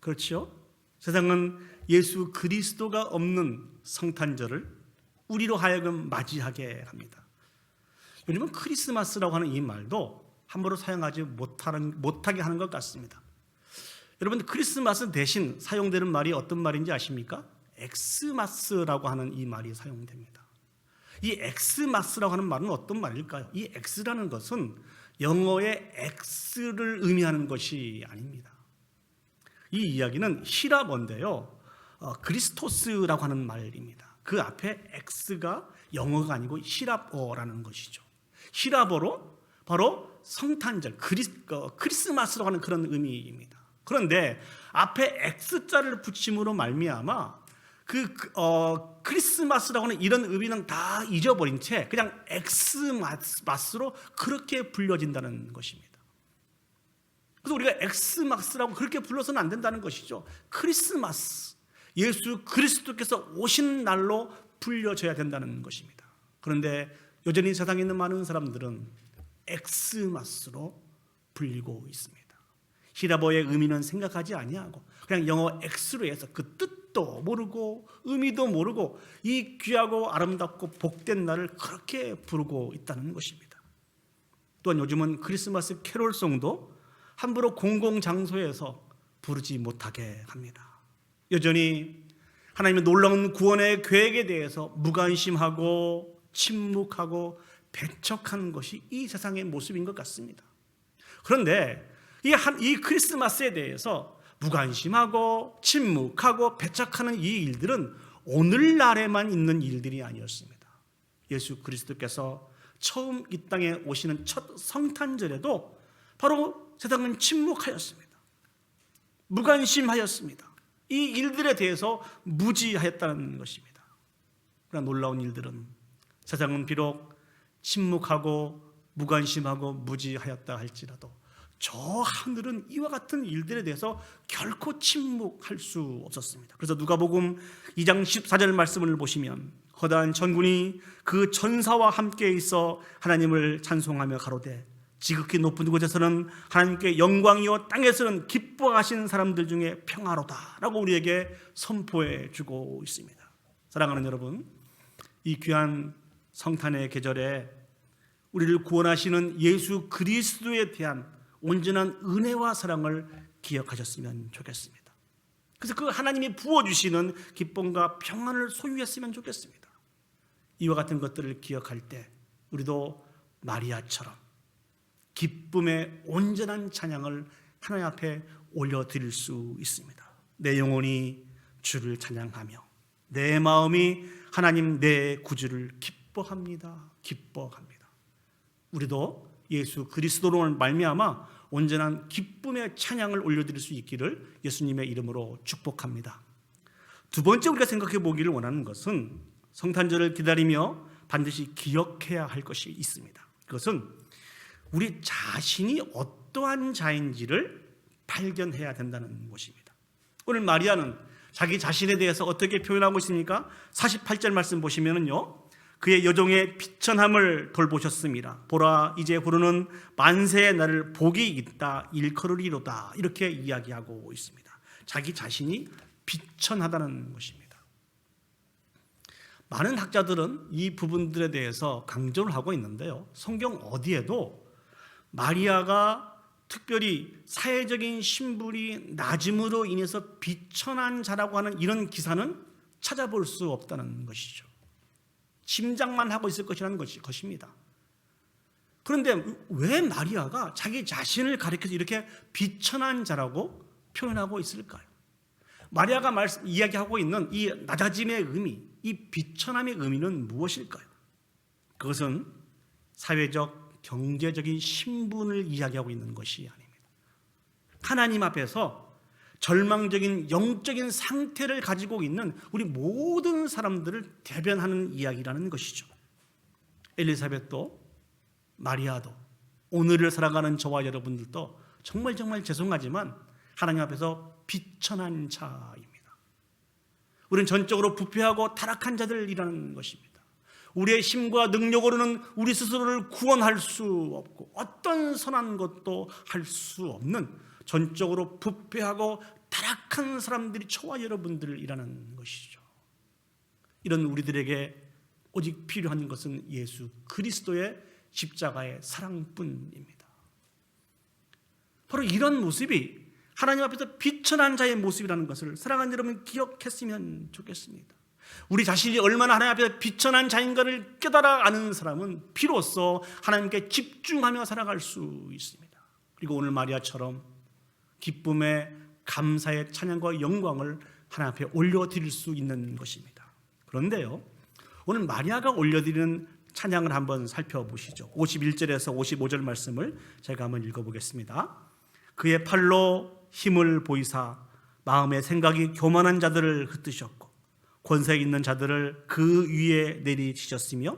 그렇죠? 세상은 예수 그리스도가 없는 성탄절을 우리로 하여금 맞이하게 합니다. 요즘은 크리스마스라고 하는 이 말도 함부로 사용하지 못하게 하는 것 같습니다. 여러분, 크리스마스 대신 사용되는 말이 어떤 말인지 아십니까? 엑스마스라고 하는 이 말이 사용됩니다. 이 엑스마스라고 하는 말은 어떤 말일까요? 이 엑스라는 것은 영어의 X를 의미하는 것이 아닙니다. 이 이야기는 히라버인데요, 그리스토스라고 하는 말입니다. 그 앞에 X가 영어가 아니고 히라버라는 것이죠. 히라버로 바로 성탄절, 크리스마스라고 하는 그런 의미입니다. 그런데 앞에 X자를 붙임으로 말미암아 크리스마스라고 하는 이런 의미는 다 잊어버린 채 그냥 엑스마스로 그렇게 불려진다는 것입니다. 그래서 우리가 엑스마스라고 그렇게 불러서는 안 된다는 것이죠. 크리스마스, 예수 그리스도께서 오신 날로 불려져야 된다는 것입니다. 그런데 여전히 세상에 있는 많은 사람들은 엑스마스로 불리고 있습니다. 히라버의 의미는 생각하지 아니하고 그냥 영어 X로 해서 그 뜻도 모르고 의미도 모르고 이 귀하고 아름답고 복된 날을 그렇게 부르고 있다는 것입니다. 또한 요즘은 크리스마스 캐롤송도 함부로 공공장소에서 부르지 못하게 합니다. 여전히 하나님의 놀라운 구원의 계획에 대해서 무관심하고 침묵하고 배척하는 것이 이 세상의 모습인 것 같습니다. 그런데 이 크리스마스에 대해서 무관심하고 침묵하고 배척하는 이 일들은 오늘날에만 있는 일들이 아니었습니다. 예수 그리스도께서 처음 이 땅에 오시는 첫 성탄절에도 바로 세상은 침묵하였습니다. 무관심하였습니다. 이 일들에 대해서 무지하였다는 것입니다. 그러나 놀라운 일들은 세상은 비록 침묵하고 무관심하고 무지하였다 할지라도 저 하늘은 이와 같은 일들에 대해서 결코 침묵할 수 없었습니다. 그래서 누가복음 2장 14절 말씀을 보시면 허다한 천군이 그 천사와 함께 있어 하나님을 찬송하며 가로되 지극히 높은 곳에서는 하나님께 영광이요 땅에서는 기뻐하신 사람들 중에 평화로다 라고 우리에게 선포해 주고 있습니다. 사랑하는 여러분, 이 귀한 성탄의 계절에 우리를 구원하시는 예수 그리스도에 대한 온전한 은혜와 사랑을 기억하셨으면 좋겠습니다. 그래서 그 하나님이 부어주시는 기쁨과 평안을 소유했으면 좋겠습니다. 이와 같은 것들을 기억할 때 우리도 마리아처럼 기쁨의 온전한 찬양을 하나님 앞에 올려드릴 수 있습니다. 내 영혼이 주를 찬양하며 내 마음이 하나님 내 구주를 기뻐합니다. 기뻐합니다. 우리도 예수 그리스도로 말미암아 온전한 기쁨의 찬양을 올려드릴 수 있기를 예수님의 이름으로 축복합니다. 두 번째 우리가 생각해 보기를 원하는 것은 성탄절을 기다리며 반드시 기억해야 할 것이 있습니다. 그것은 우리 자신이 어떠한 자인지를 발견해야 된다는 것입니다. 오늘 마리아는 자기 자신에 대해서 어떻게 표현하고 있습니까? 48절 말씀 보시면은요, 그의 여종의 비천함을 돌보셨습니다. 보라, 이제 부르는 만세의 날을 복이 있다 일컬으리로다, 이렇게 이야기하고 있습니다. 자기 자신이 비천하다는 것입니다. 많은 학자들은 이 부분들에 대해서 강조를 하고 있는데요, 성경 어디에도 마리아가 특별히 사회적인 신분이 낮음으로 인해서 비천한 자라고 하는 이런 기사는 찾아볼 수 없다는 것이죠. 짐작만 하고 있을 것이라는 것입니다. 그런데 왜 마리아가 자기 자신을 가리켜서 이렇게 비천한 자라고 표현하고 있을까요? 마리아가 이야기하고 있는 이 낮아짐의 의미, 이 비천함의 의미는 무엇일까요? 그것은 사회적 경제적인 신분을 이야기하고 있는 것이 아닙니다. 하나님 앞에서 절망적인 영적인 상태를 가지고 있는 우리 모든 사람들을 대변하는 이야기라는 것이죠. 엘리사벳도 마리아도 오늘을 살아가는 저와 여러분들도 정말 죄송하지만 하나님 앞에서 비천한 자입니다. 우리는 전적으로 부패하고 타락한 자들이라는 것입니다. 우리의 힘과 능력으로는 우리 스스로를 구원할 수 없고 어떤 선한 것도 할 수 없는 전적으로 부패하고 타락한 사람들이 저와 여러분들이라는 것이죠. 이런 우리들에게 오직 필요한 것은 예수 그리스도의 십자가의 사랑뿐입니다. 바로 이런 모습이 하나님 앞에서 비천한 자의 모습이라는 것을 사랑하는 여러분 기억했으면 좋겠습니다. 우리 자신이 얼마나 하나님 앞에 비천한 자인가를 깨달아 아는 사람은 비로소 하나님께 집중하며 살아갈 수 있습니다. 그리고 오늘 마리아처럼 기쁨의 감사의 찬양과 영광을 하나님 앞에 올려드릴 수 있는 것입니다. 그런데요, 오늘 마리아가 올려드리는 찬양을 한번 살펴보시죠. 51절에서 55절 말씀을 제가 한번 읽어보겠습니다. 그의 팔로 힘을 보이사 마음의 생각이 교만한 자들을 흩으셨고 권세 있는 자들을 그 위에 내리치셨으며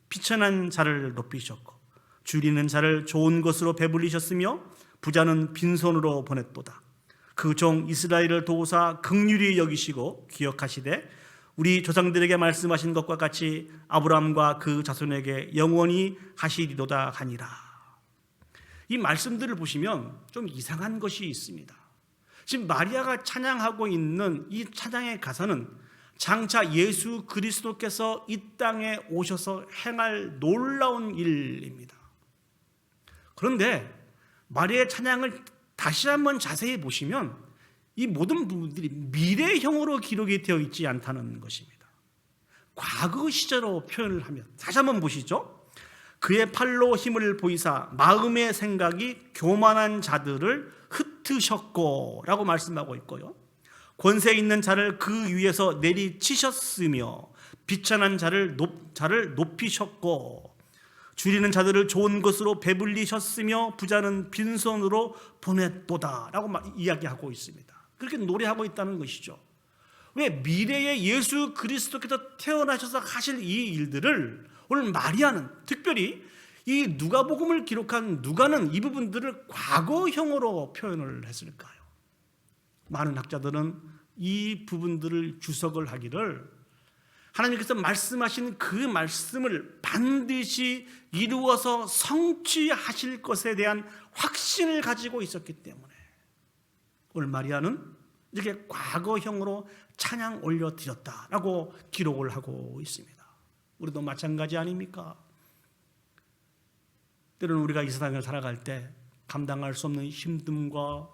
비천한 자를 높이셨고 줄이는 자를 좋은 것으로 배불리셨으며 부자는 빈손으로 보냈도다. 그 종 이스라엘을 도우사 긍휼히 여기시고 기억하시되 우리 조상들에게 말씀하신 것과 같이 아브라함과 그 자손에게 영원히 하시리로다 하니라. 이 말씀들을 보시면 좀 이상한 것이 있습니다. 지금 마리아가 찬양하고 있는 이 찬양의 가사는 장차 예수 그리스도께서 이 땅에 오셔서 행할 놀라운 일입니다. 그런데 마리아의 찬양을 다시 한번 자세히 보시면 이 모든 부분들이 미래형으로 기록이 되어 있지 않다는 것입니다. 과거 시제로 표현을 하면 다시 한번 보시죠. 그의 팔로 힘을 보이사 마음의 생각이 교만한 자들을 흩으셨고 라고 말씀하고 있고요, 권세 있는 자를 그 위에서 내리치셨으며 비천한 자를 높이셨고 줄이는 자들을 좋은 것으로 배불리셨으며 부자는 빈손으로 보냈도다 라고 이야기하고 있습니다. 그렇게 노래하고 있다는 것이죠. 왜? 미래의 예수 그리스도께서 태어나셔서 하실 이 일들을 오늘 마리아는, 특별히 이 누가복음을 기록한 누가는 이 부분들을 과거형으로 표현을 했을까요? 많은 학자들은 이 부분들을 주석을 하기를 하나님께서 말씀하신 그 말씀을 반드시 이루어서 성취하실 것에 대한 확신을 가지고 있었기 때문에 오늘 마리아는 이렇게 과거형으로 찬양 올려드렸다라고 기록을 하고 있습니다. 우리도 마찬가지 아닙니까? 때로는 우리가 이 세상을 살아갈 때 감당할 수 없는 힘듦과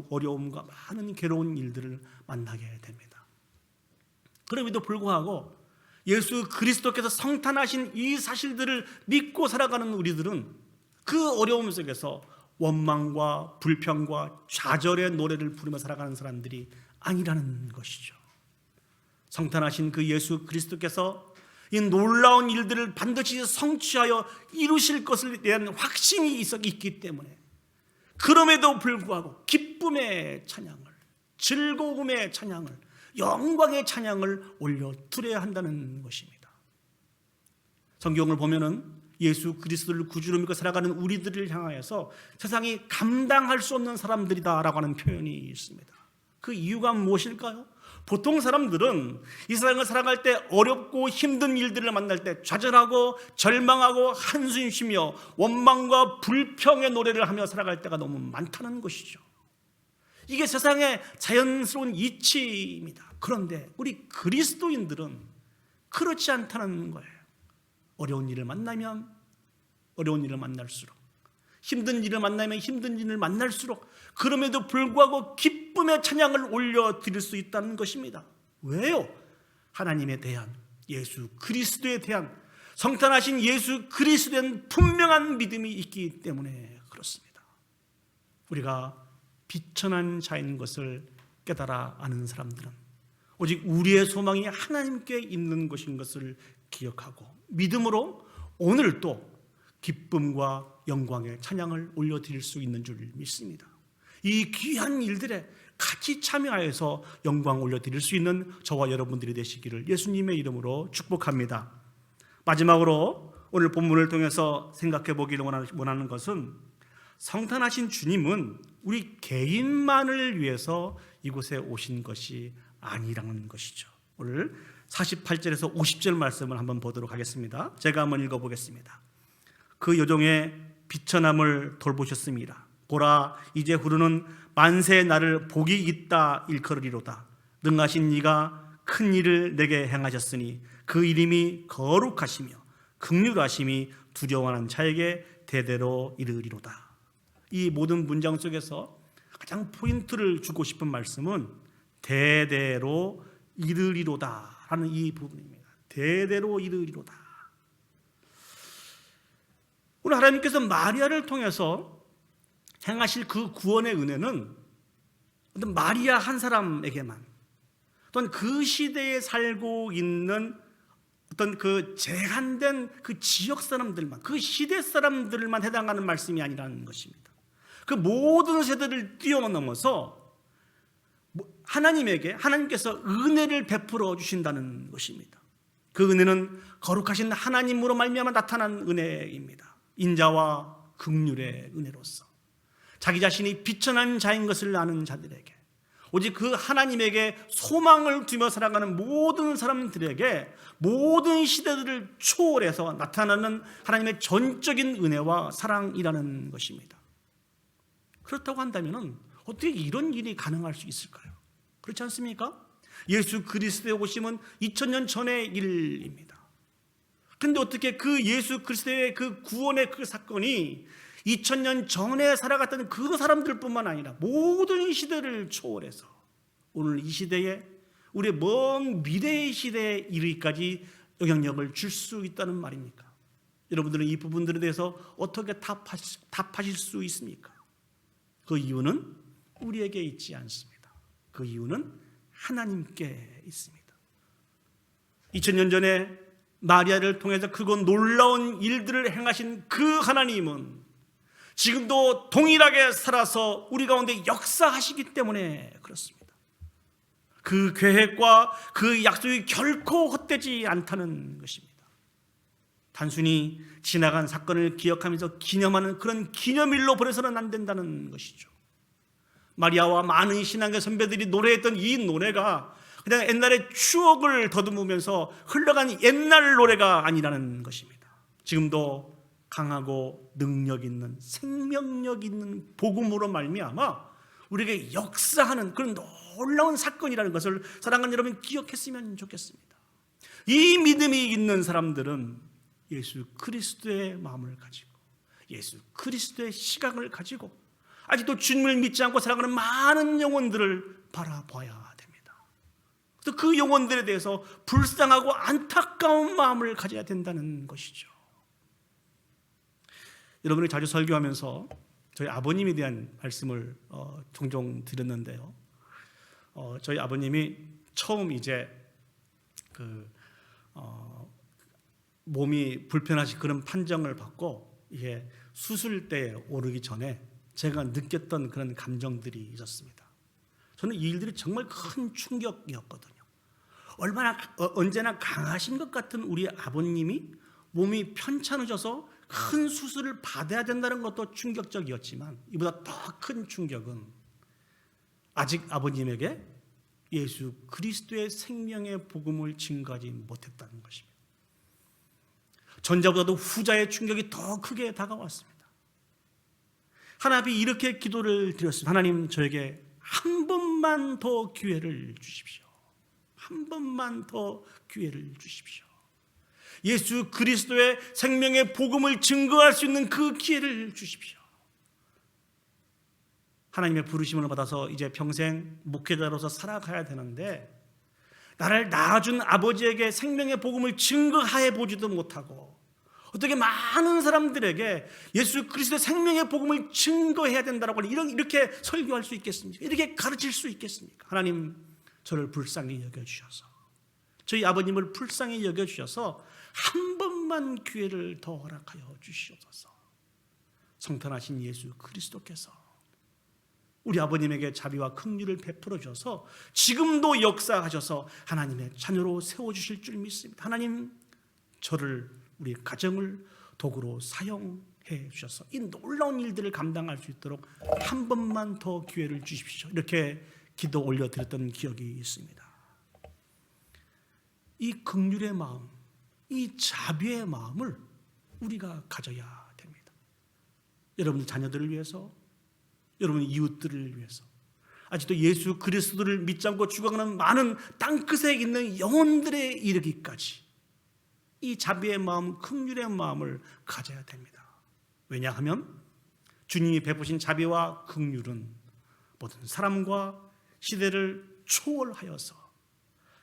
어려움과 많은 괴로운 일들을 만나게 됩니다. 그럼에도 불구하고 예수 그리스도께서 성탄하신 이 사실들을 믿고 살아가는 우리들은 그 어려움 속에서 원망과 불평과 좌절의 노래를 부르며 살아가는 사람들이 아니라는 것이죠. 성탄하신 그 예수 그리스도께서 이 놀라운 일들을 반드시 성취하여 이루실 것에 대한 확신이 있기 때문에 그럼에도 불구하고 기쁨의 찬양을, 즐거움의 찬양을, 영광의 찬양을 올려 드려야 한다는 것입니다. 성경을 보면은 예수 그리스도를 구주로 믿고 살아가는 우리들을 향하여서 세상이 감당할 수 없는 사람들이다라고 하는 표현이 있습니다. 그 이유가 무엇일까요? 보통 사람들은 이 세상을 살아갈 때 어렵고 힘든 일들을 만날 때 좌절하고 절망하고 한숨 쉬며 원망과 불평의 노래를 하며 살아갈 때가 너무 많다는 것이죠. 이게 세상의 자연스러운 이치입니다. 그런데 우리 그리스도인들은 그렇지 않다는 거예요. 어려운 일을 만나면 어려운 일을 만날수록, 힘든 일을 만나면 힘든 일을 만날수록 그럼에도 불구하고 기쁨의 찬양을 올려드릴 수 있다는 것입니다. 왜요? 하나님에 대한, 예수 그리스도에 대한, 성탄하신 예수 그리스도에 대한 분명한 믿음이 있기 때문에 그렇습니다. 우리가 비천한 자인 것을 깨달아 아는 사람들은 오직 우리의 소망이 하나님께 있는 것인 것을 기억하고 믿음으로 오늘도 기쁨과 영광의 찬양을 올려드릴 수 있는 줄 믿습니다. 이 귀한 일들에 같이 참여하여서 영광 올려드릴 수 있는 저와 여러분들이 되시기를 예수님의 이름으로 축복합니다. 마지막으로 오늘 본문을 통해서 생각해 보기를 원하는 것은 성탄하신 주님은 우리 개인만을 위해서 이곳에 오신 것이 아니라는 것이죠. 오늘 48절에서 50절 말씀을 한번 보도록 하겠습니다. 제가 한번 읽어보겠습니다. 그 여종의 비천함을 돌보셨습니다. 보라, 이제 후르는 만세의 날을 복이 있다 일컬으리로다. 능하신 이가 큰 일을 내게 행하셨으니 그 이름이 거룩하시며 긍휼하심이 두려워하는 자에게 대대로 이르리로다. 이 모든 문장 속에서 가장 포인트를 주고 싶은 말씀은 대대로 이르리로다 하는 이 부분입니다. 대대로 이르리로다. 오늘 하나님께서 마리아를 통해서 행하실 그 구원의 은혜는 어떤 마리아 한 사람에게만, 또는 그 시대에 살고 있는 어떤 그 제한된 그 지역 사람들만, 그 시대 사람들만 해당하는 말씀이 아니라는 것입니다. 그 모든 세대를 뛰어넘어서 하나님께서 은혜를 베풀어 주신다는 것입니다. 그 은혜는 거룩하신 하나님으로 말미암아 나타난 은혜입니다. 인자와 긍휼의 은혜로서 자기 자신이 비천한 자인 것을 아는 자들에게, 오직 그 하나님에게 소망을 두며 살아가는 모든 사람들에게 모든 시대들을 초월해서 나타나는 하나님의 전적인 은혜와 사랑이라는 것입니다. 그렇다고 한다면 어떻게 이런 일이 가능할 수 있을까요? 그렇지 않습니까? 예수 그리스도의 오심은 2000년 전의 일입니다. 그런데 어떻게 그 예수 그리스도의 그 구원의 그 사건이 2000년 전에 살아갔던 그 사람들뿐만 아니라 모든 시대를 초월해서 오늘 이 시대에, 우리의 먼 미래의 시대에 이르기까지 영향력을 줄 수 있다는 말입니까? 여러분들은 이 부분들에 대해서 어떻게 답하실 수 있습니까? 그 이유는 우리에게 있지 않습니다. 그 이유는 하나님께 있습니다. 2000년 전에 마리아를 통해서 그곳 놀라운 일들을 행하신 그 하나님은 지금도 동일하게 살아서 우리 가운데 역사하시기 때문에 그렇습니다. 그 계획과 그 약속이 결코 헛되지 않다는 것입니다. 단순히 지나간 사건을 기억하면서 기념하는 그런 기념일로 보내서는 안 된다는 것이죠. 마리아와 많은 신앙의 선배들이 노래했던 이 노래가 그냥 옛날의 추억을 더듬으면서 흘러간 옛날 노래가 아니라는 것입니다. 지금도 강하고 능력 있는, 생명력 있는 복음으로 말미암아 우리에게 역사하는 그런 놀라운 사건이라는 것을 사랑하는 여러분 기억했으면 좋겠습니다. 이 믿음이 있는 사람들은 예수 그리스도의 마음을 가지고, 예수 그리스도의 시각을 가지고 아직도 주님을 믿지 않고 살아가는 많은 영혼들을 바라봐야 됩니다. 또 그 영혼들에 대해서 불쌍하고 안타까운 마음을 가져야 된다는 것이죠. 여러분이 자주 설교하면서 저희 아버님에 대한 말씀을 종종 드렸는데요. 저희 아버님이 처음 이제 몸이 불편하시 그런 판정을 받고 이게 수술대에 오르기 전에 제가 느꼈던 그런 감정들이 있었습니다. 저는 이 일들이 정말 큰 충격이었거든요. 언제나 강하신 것 같은 우리 아버님이 몸이 편찮으셔서 큰 수술을 받아야 된다는 것도 충격적이었지만 이보다 더 큰 충격은 아직 아버님에게 예수 그리스도의 생명의 복음을 증거하지 못했다는 것입니다. 전자보다도 후자의 충격이 더 크게 다가왔습니다. 하나님이 이렇게 기도를 드렸습니다. 하나님, 저에게 한 번만 더 기회를 주십시오. 한 번만 더 기회를 주십시오. 예수 그리스도의 생명의 복음을 증거할 수 있는 그 기회를 주십시오. 하나님의 부르심을 받아서 이제 평생 목회자로서 살아가야 되는데 나를 낳아준 아버지에게 생명의 복음을 증거해 보지도 못하고 어떻게 많은 사람들에게 예수 그리스도의 생명의 복음을 증거해야 된다고 이렇게 설교할 수 있겠습니까? 이렇게 가르칠 수 있겠습니까? 하나님, 저를 불쌍히 여겨주셔서, 저희 아버님을 불쌍히 여겨주셔서 한 번만 기회를 더 허락하여 주시옵소서. 성탄하신 예수 그리스도께서 우리 아버님에게 자비와 긍휼을 베풀어 주셔서 지금도 역사하셔서 하나님의 자녀로 세워주실 줄 믿습니다. 하나님, 저를, 우리 가정을 도구로 사용해 주셔서 이 놀라운 일들을 감당할 수 있도록 한 번만 더 기회를 주십시오. 이렇게 기도 올려드렸던 기억이 있습니다. 이 긍휼의 마음, 이 자비의 마음을 우리가 가져야 됩니다. 여러분 자녀들을 위해서, 여러분 이웃들을 위해서, 아직도 예수 그리스도를 믿지 않고 죽어가는 많은 땅끝에 있는 영혼들에 이르기까지 이 자비의 마음, 긍휼의 마음을 가져야 됩니다. 왜냐하면 주님이 베푸신 자비와 긍휼은 모든 사람과 시대를 초월하여서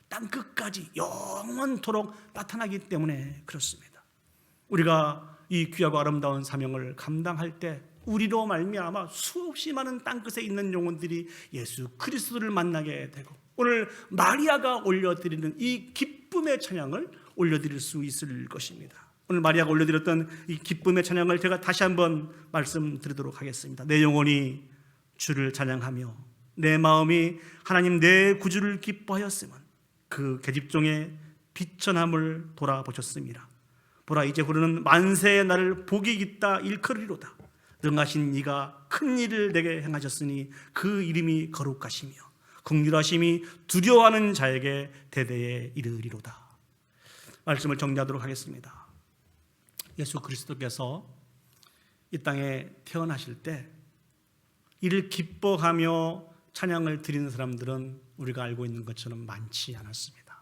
땅끝까지 영원토록 나타나기 때문에 그렇습니다. 우리가 이 귀하고 아름다운 사명을 감당할 때 우리로 말미암아 수없이 많은 땅끝에 있는 영혼들이 예수 그리스도를 만나게 되고 오늘 마리아가 올려드리는 이 기쁨의 찬양을 올려드릴 수 있을 것입니다. 오늘 마리아가 올려드렸던 이 기쁨의 찬양을 제가 다시 한번 말씀드리도록 하겠습니다. 내 영혼이 주를 찬양하며 내 마음이 하나님 내 구주를 기뻐하였으면 그 계집종의 비천함을 돌아보셨습니다. 보라, 이제 후르는 만세의 나를 복이 있다 일컬으리로다. 능하신 이가 큰 일을 내게 행하셨으니 그 이름이 거룩하시며 긍휼하심이 두려워하는 자에게 대대에 이르리로다. 말씀을 정리하도록 하겠습니다. 예수 그리스도께서 이 땅에 태어나실 때 이를 기뻐하며 찬양을 드리는 사람들은 우리가 알고 있는 것처럼 많지 않았습니다.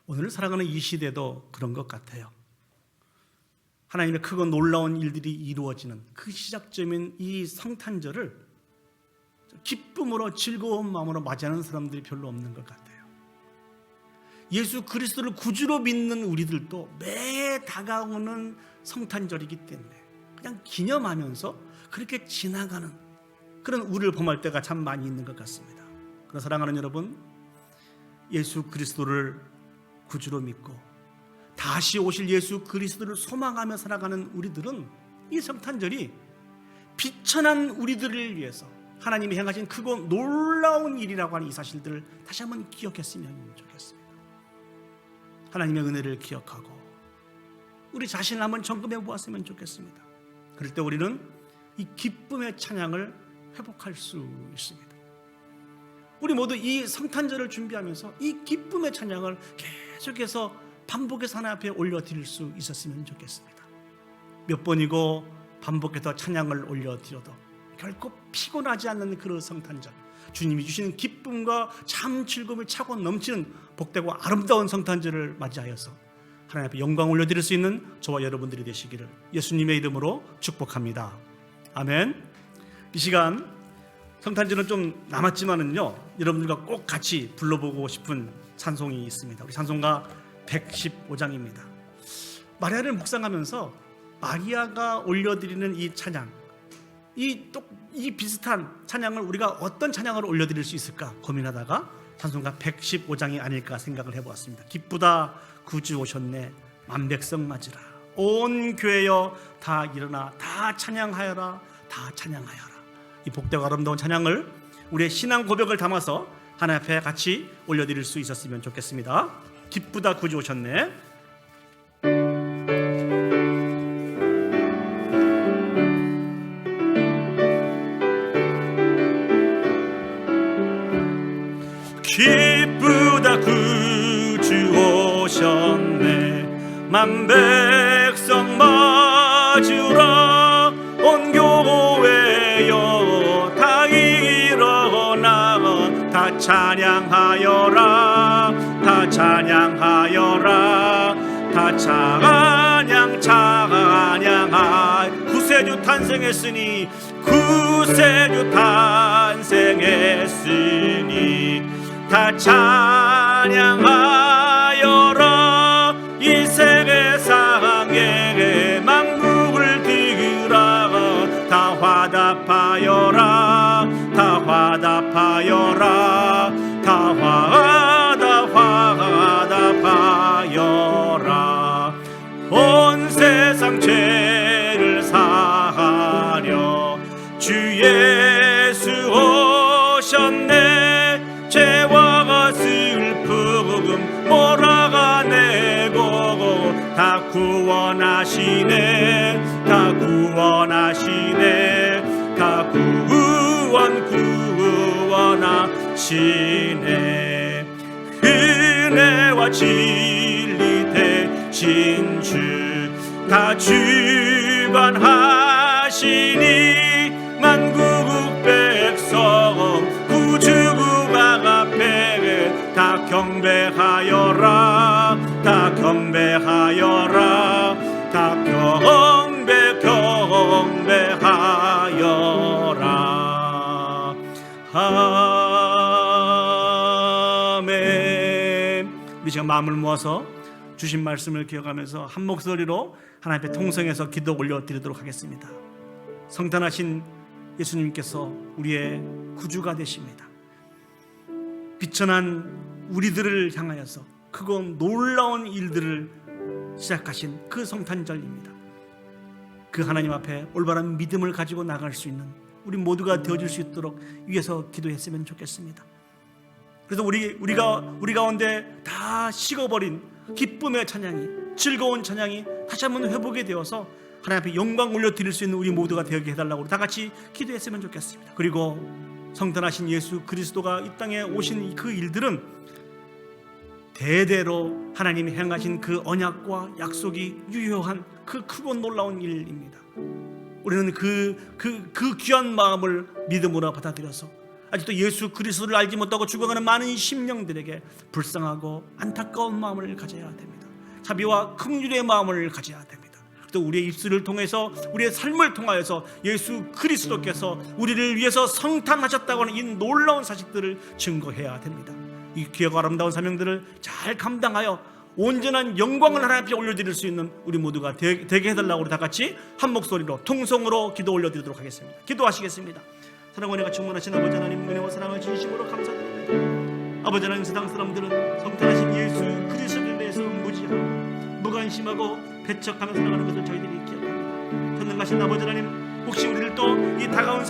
오늘 살아가는 이 시대도 그런 것 같아요. 하나님의 크고 놀라운 일들이 이루어지는 그 시작점인 이 성탄절을 기쁨으로 즐거운 마음으로 맞이하는 사람들이 별로 없는 것 같아요. 예수 그리스도를 구주로 믿는 우리들도 매 다가오는 성탄절이기 때문에 그냥 기념하면서 그렇게 지나가는 그런 우리를 범할 때가 참 많이 있는 것 같습니다. 그러나 사랑하는 여러분, 예수 그리스도를 구주로 믿고 다시 오실 예수 그리스도를 소망하며 살아가는 우리들은 이 성탄절이 비천한 우리들을 위해서 하나님이 행하신 크고 놀라운 일이라고 하는 이 사실들을 다시 한번 기억했으면 좋겠습니다. 하나님의 은혜를 기억하고 우리 자신을 한번 점검해 보았으면 좋겠습니다. 그럴 때 우리는 이 기쁨의 찬양을 회복할 수 있습니다. 우리 모두 이 성탄절을 준비하면서 이 기쁨의 찬양을 계속해서 반복해서 하나님 앞에 올려드릴 수 있었으면 좋겠습니다. 몇 번이고 반복해서 찬양을 올려드려도 결코 피곤하지 않는 그런 성탄절, 주님이 주시는 기쁨과 참 즐거움이 차고 넘치는 복되고 아름다운 성탄절을 맞이하여서 하나님 앞에 영광 올려드릴 수 있는 저와 여러분들이 되시기를 예수님의 이름으로 축복합니다. 아멘. 이 시간 성탄절은 좀 남았지만은요, 여러분들과 꼭 같이 불러보고 싶은 찬송이 있습니다. 우리 찬송가 115장입니다. 마리아를 묵상하면서 마리아가 올려드리는 이 찬양, 이 비슷한 찬양을 우리가 어떤 찬양을 올려드릴 수 있을까 고민하다가 찬송가 115장이 아닐까 생각을 해보았습니다. 기쁘다 구주 오셨네 만백성 맞으라 온 교회여 다 일어나 다 찬양하여라 다 찬양하여라. 이 복되고 아름다운 찬양을 우리의 신앙 고백을 담아서 하나님 앞에 같이 올려드릴 수 있었으면 좋겠습니다. 기쁘다 구주 오셨네. 기쁘다 구주 오셨네 만백성 맞으라 온 교회여 다 일어나 다 찬양하여라 다 찬양하여라 다 찬양하 구세주 탄생했으니 구세주 탄생했으니 다 찬양하여라 이 세계상에 만국을 뒤라 다 화답하여라 다 화답하여라 다 화답하여라 온 세상 죄를 사하려 주 예수 오셨네 죄와 슬픔 몰아가내고 다 구원하시네 다 구원하시네 다 구원하시네 은혜와 진리 대신 주 다 주관하시니 만국 백성 구주국 앞에 다 경배하여라 다 경배하여라 다 경배하여라. 아멘. 우리 지금 마음을 모아서 주신 말씀을 기억하면서 한 목소리로 하나님 앞에 통성해서 기도 올려드리도록 하겠습니다. 성탄하신 예수님께서 우리의 구주가 되십니다. 비천한 우리들을 향하여서 크고 놀라운 일들을 시작하신 그 성탄절입니다. 그 하나님 앞에 올바른 믿음을 가지고 나갈 수 있는 우리 모두가 되어줄 수 있도록 위해서 기도했으면 좋겠습니다. 그래서 우리 가운데 다 식어버린 기쁨의 찬양이, 즐거운 찬양이 다시 한번 회복이 되어서 하나님 앞에 영광 올려드릴 수 있는 우리 모두가 되게 해달라고 다 같이 기도했으면 좋겠습니다. 그리고 성탄하신 예수 그리스도가 이 땅에 오신 그 일들은 대대로 하나님이 행하신 그 언약과 약속이 유효한 그 크고 놀라운 일입니다. 우리는 그 귀한 마음을 믿음으로 받아들여서 아직도 예수 그리스도를 알지 못하고 죽어가는 많은 심령들에게 불쌍하고 안타까운 마음을 가져야 됩니다. 자비와 긍휼의 마음을 가져야 됩니다. 또 우리의 입술을 통해서 우리의 삶을 통하여서 예수 그리스도께서 우리를 위해서 성탄하셨다고 하는 이 놀라운 사실들을 증거해야 됩니다. 이 귀하고 아름다운 사명들을 잘 감당하여 온전한 영광을 하나님 앞에 올려드릴 수 있는 우리 모두가 되게 해달라고 우리 다 같이 한 목소리로 통성으로 기도 올려드리도록 하겠습니다. 기도하시겠습니다. 사랑과 은혜가 충만하신 아버지 하나님, 은혜와 사랑을 진심으로 감사드립니다. 아버지 하나님, 세상 사람들은 성탄하신 예수 그리스도에 대해서 무지하고 무관심하고 배척하며 살아가는 것을 저희들이 기억합니다. 전능하신 아버지 하나님, 혹시 우리를 또 이 다가온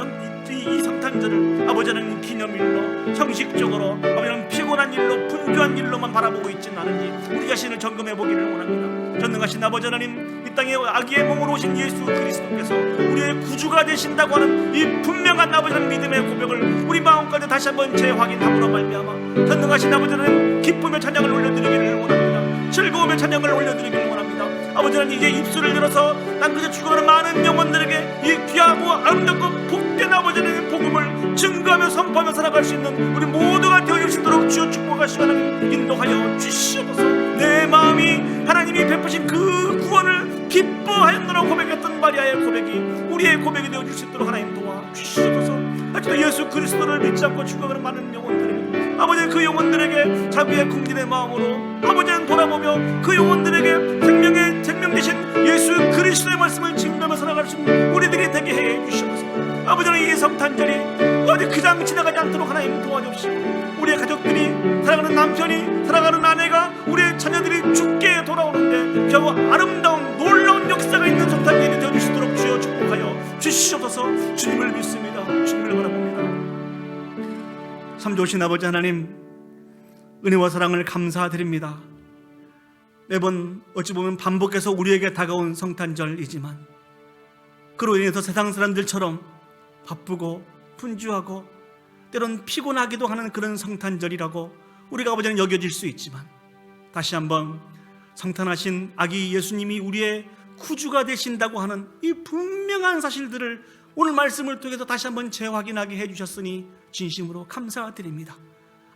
이 성탄절을 아버지 하나님 기념일로 형식적으로 아버지 하나님 피곤한 일로 분주한 일로만 바라보고 있지는 않은지 우리 자신을 점검해 보기를 원합니다. 전능하신 아버지 하나님, 이 땅에 아기의 몸으로 오신 예수 그리스도께서 우리의 구주가 되신다고 하는 이 분명한 아버지 하나님 믿음의 고백을 우리 마음까지 다시 한번 재확인함으로 말미암아 전능하신 아버지 하나님 기쁨의 찬양을 올려드리기를 원합니다. 즐거움의 찬양을 올려드리기를 원합니다. 아버지 하나님, 이제 입술을 열어서 난 그저 죽어가는 많은 영혼들에게 이 귀하고 아름답고 복된 아버지 하나님의 복음을 증거하며 선포하며 살아갈 수 있는 우리 모두가 되어줄 수 있도록 주여 축복하시고 하나님 인도하여 주시옵소서. 내 마음이 하나님이 베푸신 그 구원을 기뻐하였노라 고백했던 마리아의 고백이 우리의 고백이 되어줄 수 있도록 하나님 도와주시옵소서. 아직도 예수 그리스도를 믿지 않고 죽어가는 많은 영혼들에게 아버지, 그 영혼들에게 자비의 긍휼의 마음으로 아버지는 돌아보며 그 영혼들에게 생명 대신 예수 그리스도 그리스도의 말씀을 증거하며 살아갈 수 있는 우리들이 되게 해 주시옵소서. 아버지 하나님, 이 성탄절이 어디 그냥 지나가지 않도록 하나님 도와주시고, 우리의 가족들이, 사랑하는 남편이, 사랑하는 아내가, 우리의 자녀들이 주께 돌아오는데 겨우 아름다운 놀라운 역사가 있는 성탄절이 되어주시도록 주여 축복하여 주시옵소서. 주님을 믿습니다. 주님을 바라봅니다. 참 좋으신 아버지 하나님, 은혜와 사랑을 감사드립니다. 매번 어찌 보면 반복해서 우리에게 다가온 성탄절이지만, 그로 인해서 세상 사람들처럼 바쁘고 분주하고 때론 피곤하기도 하는 그런 성탄절이라고 우리가 아버지는 여겨질 수 있지만, 다시 한번 성탄하신 아기 예수님이 우리의 구주가 되신다고 하는 이 분명한 사실들을 오늘 말씀을 통해서 다시 한번 재확인하게 해주셨으니 진심으로 감사드립니다.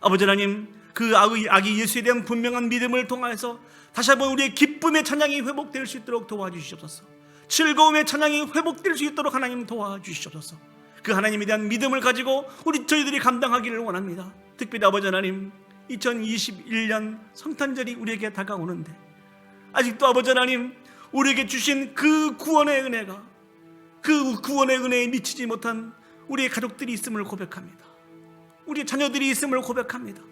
아버지 하나님, 그 아기 예수에 대한 분명한 믿음을 통해서 다시 한번 우리의 기쁨의 찬양이 회복될 수 있도록 도와주시옵소서. 즐거움의 찬양이 회복될 수 있도록 하나님 도와주시옵소서. 그 하나님에 대한 믿음을 가지고 저희들이 감당하기를 원합니다. 특별히 아버지 하나님, 2021년 성탄절이 우리에게 다가오는데 아직도 아버지 하나님, 우리에게 주신 그 구원의 은혜가, 그 구원의 은혜에 미치지 못한 우리의 가족들이 있음을 고백합니다. 우리의 자녀들이 있음을 고백합니다.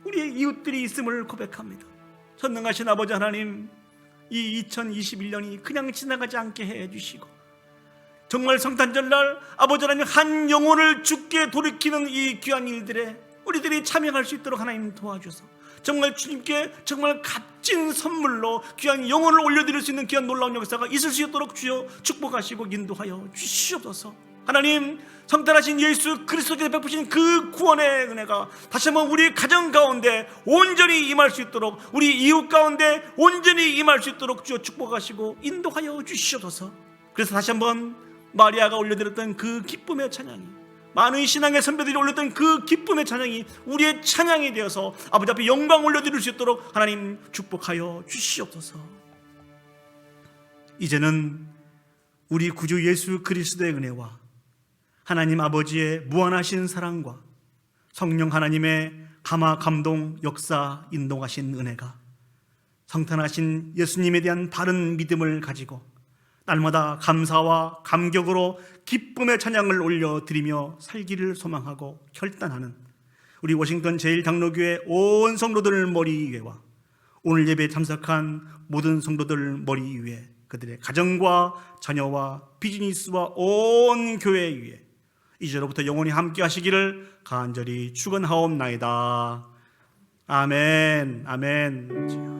우리의 이웃들이 있음을 고백합니다. 전능하신 아버지 하나님, 이 2021년이 그냥 지나가지 않게 해주시고, 정말 성탄절날 아버지 하나님 한 영혼을 주께 돌이키는 이 귀한 일들에 우리들이 참여할 수 있도록 하나님 도와주셔서 정말 주님께 정말 값진 선물로 귀한 영혼을 올려드릴 수 있는 귀한 놀라운 역사가 있을 수 있도록 주여 축복하시고 인도하여 주시옵소서. 하나님, 성탄하신 예수 그리스도께서 베푸신 그 구원의 은혜가 다시 한번 우리 가정 가운데 온전히 임할 수 있도록, 우리 이웃 가운데 온전히 임할 수 있도록 주여 축복하시고 인도하여 주시옵소서. 그래서 다시 한번 마리아가 올려드렸던 그 기쁨의 찬양이, 많은 신앙의 선배들이 올렸던 그 기쁨의 찬양이 우리의 찬양이 되어서 아버지 앞에 영광 올려드릴 수 있도록 하나님 축복하여 주시옵소서. 이제는 우리 구주 예수 그리스도의 은혜와 하나님 아버지의 무한하신 사랑과 성령 하나님의 감화 감동 역사 인도하신 은혜가 성탄하신 예수님에 대한 바른 믿음을 가지고 날마다 감사와 감격으로 기쁨의 찬양을 올려드리며 살기를 소망하고 결단하는 우리 워싱턴 제1장로교회 온 성도들 머리 위에와 오늘 예배에 참석한 모든 성도들 머리 위에, 그들의 가정과 자녀와 비즈니스와 온 교회 위에 이제로부터 영원히 함께 하시기를 간절히 축원하옵나이다. 아멘. 아멘.